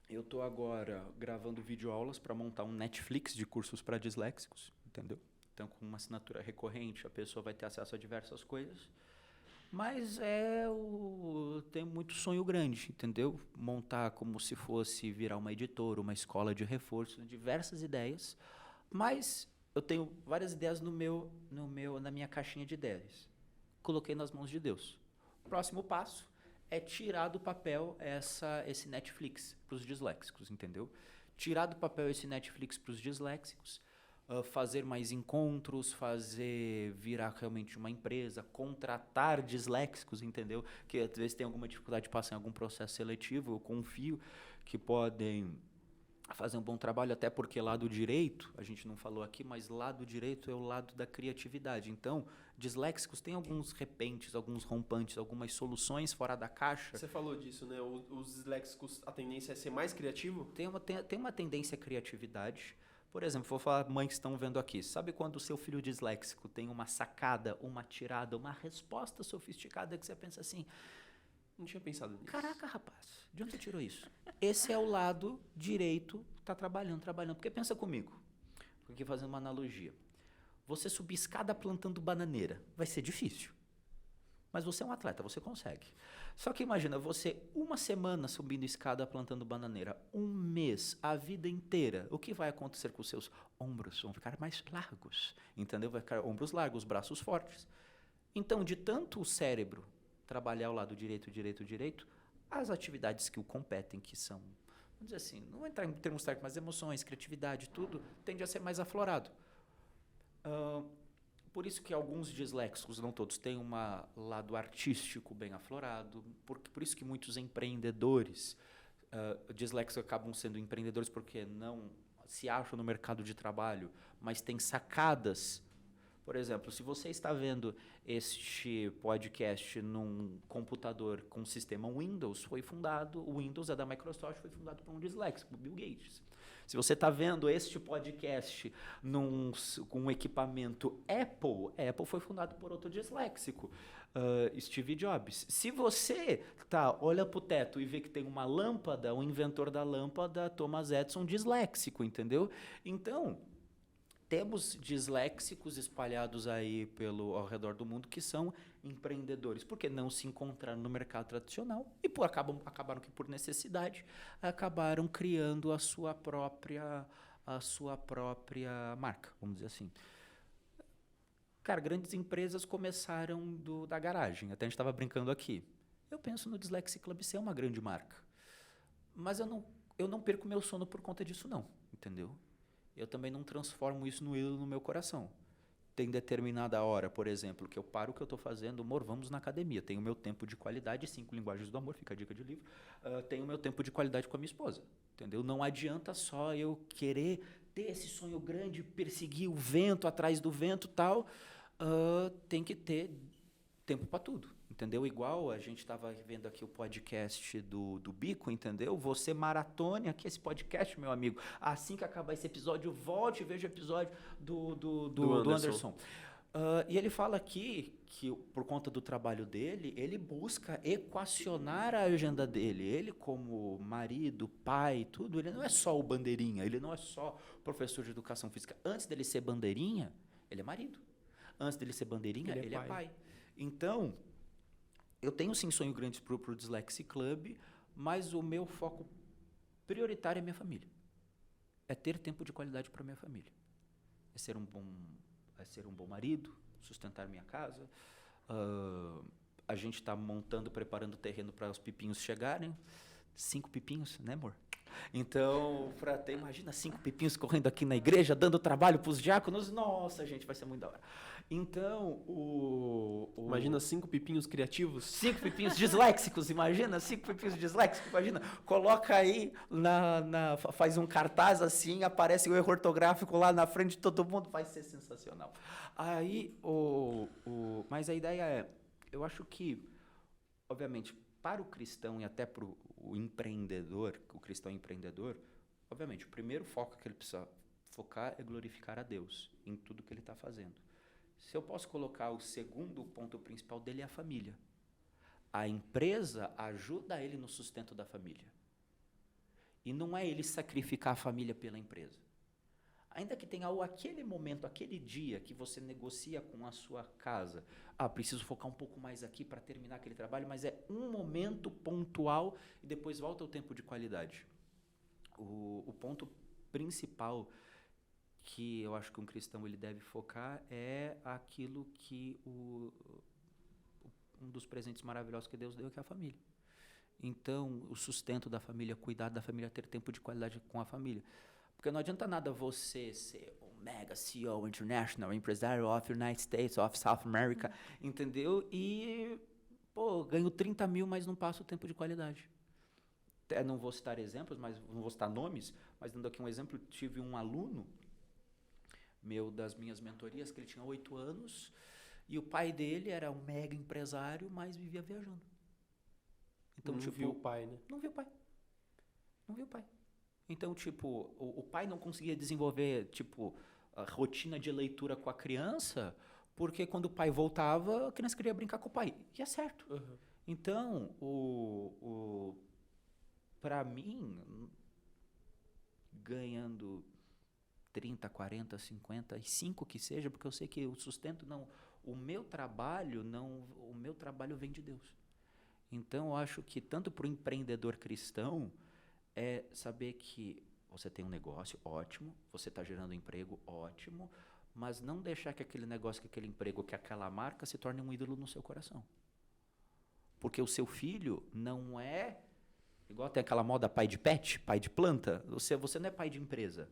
Eu estou agora gravando videoaulas para montar um Netflix de cursos para disléxicos, entendeu? Então, com uma assinatura recorrente, a pessoa vai ter acesso a diversas coisas. Mas tenho muito sonho grande, entendeu? Montar como se fosse virar uma editora, uma escola de reforço, diversas ideias. Mas eu tenho várias ideias na minha caixinha de ideias. Coloquei nas mãos de Deus. O próximo passo é tirar do papel esse Netflix para os disléxicos, entendeu? Tirar do papel esse Netflix para os disléxicos, fazer mais encontros, virar realmente uma empresa, contratar disléxicos, entendeu? Que às vezes tem alguma dificuldade de passar em algum processo seletivo, eu confio que podem a fazer um bom trabalho, até porque lado direito, a gente não falou aqui, mas lado direito é o lado da criatividade. Então, disléxicos têm alguns repentes, alguns rompantes, algumas soluções fora da caixa. Você falou disso, né? Os disléxicos, a tendência é ser mais criativo? Tem uma tendência à criatividade. Por exemplo, vou falar mães que estão vendo aqui. Sabe quando o seu filho disléxico tem uma sacada, uma tirada, uma resposta sofisticada que você pensa assim, Não tinha pensado nisso. caraca, rapaz, de onde você tirou isso? Esse é o lado direito, tá trabalhando. Porque pensa comigo, aqui fazendo uma analogia. Você subir escada plantando bananeira, vai ser difícil. Mas você é um atleta, você consegue. Só que imagina, você uma semana subindo escada plantando bananeira, um mês, a vida inteira, o que vai acontecer com os seus ombros? Vão ficar mais largos, entendeu? Vai ficar ombros largos, braços fortes. Então, de tanto o cérebro trabalhar o lado direito, as atividades que o competem, que são, vamos dizer assim, não vou entrar em termos técnicos, mas emoções, criatividade, tudo, tende a ser mais aflorado. Por isso que alguns disléxicos, não todos, têm um lado artístico bem aflorado, por isso que muitos empreendedores disléxicos acabam sendo empreendedores porque não se acham no mercado de trabalho, mas têm sacadas. Por exemplo, se você está vendo este podcast num computador com sistema Windows, o Windows é da Microsoft, foi fundado por um disléxico, Bill Gates. Se você está vendo este podcast com um equipamento Apple foi fundado por outro disléxico, Steve Jobs. Se você olha para o teto e vê que tem uma lâmpada, o inventor da lâmpada, Thomas Edison, disléxico, entendeu? Então, temos disléxicos espalhados aí ao redor do mundo que são empreendedores, porque não se encontraram no mercado tradicional e acabaram que por necessidade acabaram criando a sua própria marca, vamos dizer assim. Cara, grandes empresas começaram da garagem, até a gente estava brincando aqui. Eu penso no Dyslexic Club ser uma grande marca, mas eu não perco meu sono por conta disso não, entendeu? Eu também não transformo isso no ídolo no meu coração. Tem determinada hora, por exemplo, que eu paro o que eu estou fazendo, amor, vamos na academia. Tenho meu tempo de qualidade, 5 linguagens do amor, fica a dica de livro. Tenho meu tempo de qualidade com a minha esposa, entendeu? Não adianta só eu querer ter esse sonho grande, perseguir o vento, atrás do vento e tal. Tem que ter tempo para tudo, entendeu? Igual a gente estava vendo aqui o podcast do Bico, entendeu? Você maratone aqui esse podcast, meu amigo. Assim que acabar esse episódio, volte e veja o episódio do Anderson. E ele fala aqui que, por conta do trabalho dele, ele busca equacionar a agenda dele. Ele, como marido, pai, tudo, ele não é só o bandeirinha, ele não é só professor de educação física. Antes dele ser bandeirinha, ele é marido. Antes dele ser bandeirinha, ele é pai. Então, eu tenho sim sonho grande para o Dyslexic Club, mas o meu foco prioritário é minha família. É ter tempo de qualidade para minha família. É ser um bom marido, sustentar minha casa. A gente está preparando o terreno para os pipinhos chegarem. 5 pipinhos, né, amor? Então, imagina 5 pipinhos correndo aqui na igreja, dando trabalho para os diáconos. Nossa, gente, vai ser muito da hora. Então, Imagina 5 pipinhos criativos. 5 pipinhos disléxicos, imagina? 5 pipinhos disléxicos, imagina? Coloca aí, faz um cartaz assim, aparece o erro ortográfico lá na frente de todo mundo, vai ser sensacional. Aí, mas a ideia é, eu acho que, obviamente, para o cristão e até para o empreendedor, o cristão empreendedor, obviamente, o primeiro foco que ele precisa focar é glorificar a Deus em tudo que ele está fazendo. Se eu posso colocar o segundo ponto principal dele é a família. A empresa ajuda ele no sustento da família. E não é ele sacrificar a família pela empresa. Ainda que tenha aquele momento, aquele dia que você negocia com a sua casa, preciso focar um pouco mais aqui para terminar aquele trabalho, mas é um momento pontual e depois volta o tempo de qualidade. O ponto principal que eu acho que um cristão ele deve focar é aquilo que um dos presentes maravilhosos que Deus deu, que é a família. Então, o sustento da família, cuidar da família, ter tempo de qualidade com a família. Porque não adianta nada você ser um mega CEO international, empresário of United States, of South America, entendeu? E, ganho 30 mil, mas não passo o tempo de qualidade. até não vou citar exemplos, mas não vou citar nomes, mas dando aqui um exemplo, tive um aluno das minhas mentorias, que ele tinha 8 anos, e o pai dele era um mega empresário, mas vivia viajando. Então, não viu o pai, né? Não viu o pai. Não viu o pai. Então, tipo, o pai não conseguia desenvolver, tipo, a rotina de leitura com a criança, porque quando o pai voltava, a criança queria brincar com o pai. E é certo. Uhum. Então, para mim, ganhando 30, 40, 55 que seja, porque eu sei que o sustento o meu trabalho vem de Deus. Então, eu acho que tanto para o empreendedor cristão é saber que você tem um negócio ótimo, você está gerando emprego ótimo, mas não deixar que aquele negócio, que aquele emprego, que aquela marca se torne um ídolo no seu coração. Porque o seu filho não é, igual tem aquela moda pai de pet, pai de planta, você não é pai de empresa.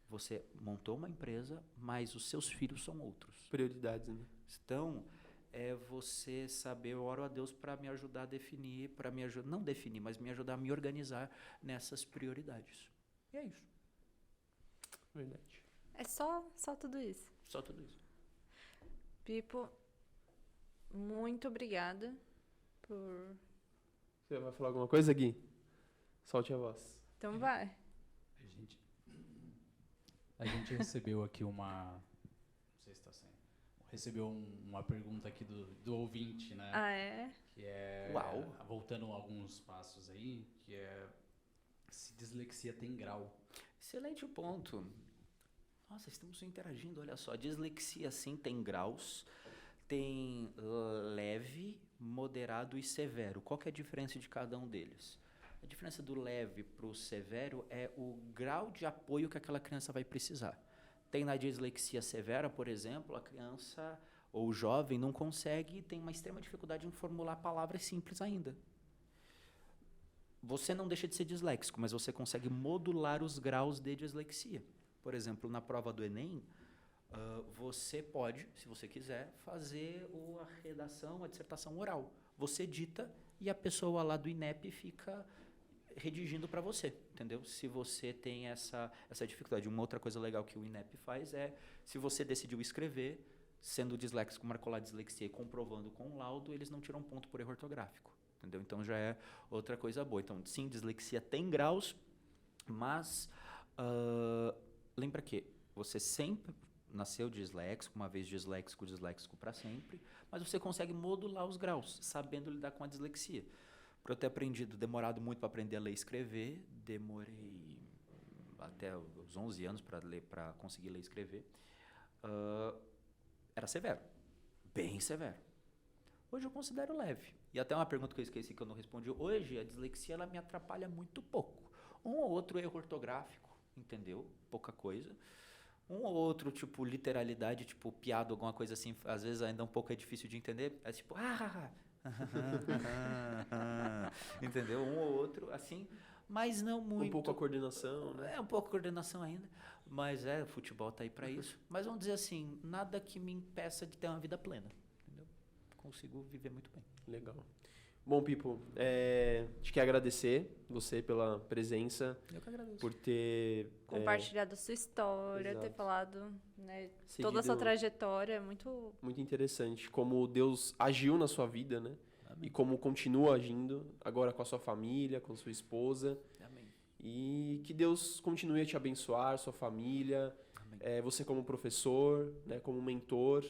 Você montou uma empresa, mas os seus filhos são outros. Prioridades, né? Então, é você saber, eu oro a Deus para me ajudar a definir, não definir, mas me ajudar a me organizar nessas prioridades. E é isso. Verdade. É só tudo isso. Só tudo isso. Pipo, muito obrigada por... Você vai falar alguma coisa, Gui? Solte a voz. Então vai. A gente recebeu aqui não sei se está sendo. Recebeu uma pergunta aqui do ouvinte, né? Ah, é? Que é... Uau! Voltando alguns passos aí, que é... Se dislexia tem grau. Excelente ponto. Nossa, estamos interagindo, olha só. Dislexia, sim, tem graus. Tem leve, moderado e severo. Qual que é a diferença de cada um deles? A diferença do leve para o severo é o grau de apoio que aquela criança vai precisar. Tem na dislexia severa, por exemplo, a criança ou o jovem não consegue, tem uma extrema dificuldade em formular palavras simples ainda. Você não deixa de ser disléxico, mas você consegue modular os graus de dislexia. Por exemplo, na prova do Enem, você pode, se você quiser, fazer a redação, a dissertação oral. Você dita e a pessoa lá do INEP fica redigindo para você, entendeu? Se você tem essa dificuldade. Uma outra coisa legal que o INEP faz é, se você decidiu escrever, sendo disléxico, marcou lá dislexia e comprovando com o laudo, eles não tiram ponto por erro ortográfico, entendeu? Então já é outra coisa boa. Então, sim, dislexia tem graus, mas lembra que você sempre nasceu disléxico, uma vez disléxico para sempre, mas você consegue modular os graus, sabendo lidar com a dislexia. Para eu ter demorado muito para aprender a ler e escrever, demorei até os 11 anos para conseguir ler e escrever, era severo, bem severo. Hoje eu considero leve. E até uma pergunta que eu esqueci que eu não respondi. Hoje a dislexia ela me atrapalha muito pouco. Um ou outro erro ortográfico, entendeu? Pouca coisa. Um ou outro, tipo, literalidade, tipo, piada, alguma coisa assim, às vezes ainda um pouco é difícil de entender. É tipo, entendeu? Um ou outro, assim, mas não muito. Um pouco a coordenação, né? É, um pouco a coordenação ainda, mas o futebol tá aí para isso. Mas vamos dizer assim, nada que me impeça de ter uma vida plena, entendeu? Consigo viver muito bem. Legal. Bom, Pipo, a gente quer agradecer você pela presença. Eu que agradeço. Por ter... compartilhado a sua história, ter exato. falado, né, Seguido- toda a sua trajetória, muito... Muito interessante como Deus agiu na sua vida, né? Amém. E como continua agindo agora com a sua família, com sua esposa. Amém. E que Deus continue a te abençoar, sua família, Amém. você como professor, né, como mentor.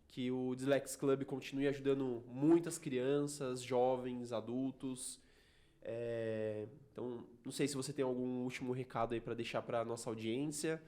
Que o Dyslex Club continue ajudando muitas crianças, jovens, adultos. Então, não sei se você tem algum último recado aí para deixar para nossa audiência.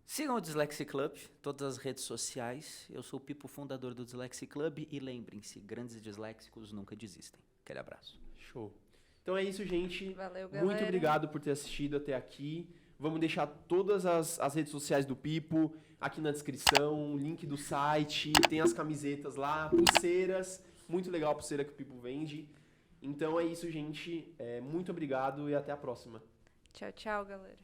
Sigam o Dyslexia Club, todas as redes sociais. Eu sou o Pipo, fundador do Dyslexia Club. E lembrem-se, grandes disléxicos nunca desistem. Aquele abraço. Show. Então é isso, gente. Valeu, galera. Muito obrigado por ter assistido até aqui. Vamos deixar todas as redes sociais do Pipo aqui na descrição, link do site, tem as camisetas lá, pulseiras. Muito legal a pulseira que o Pipo vende. Então é isso, gente. Muito obrigado e até a próxima. Tchau, tchau, galera.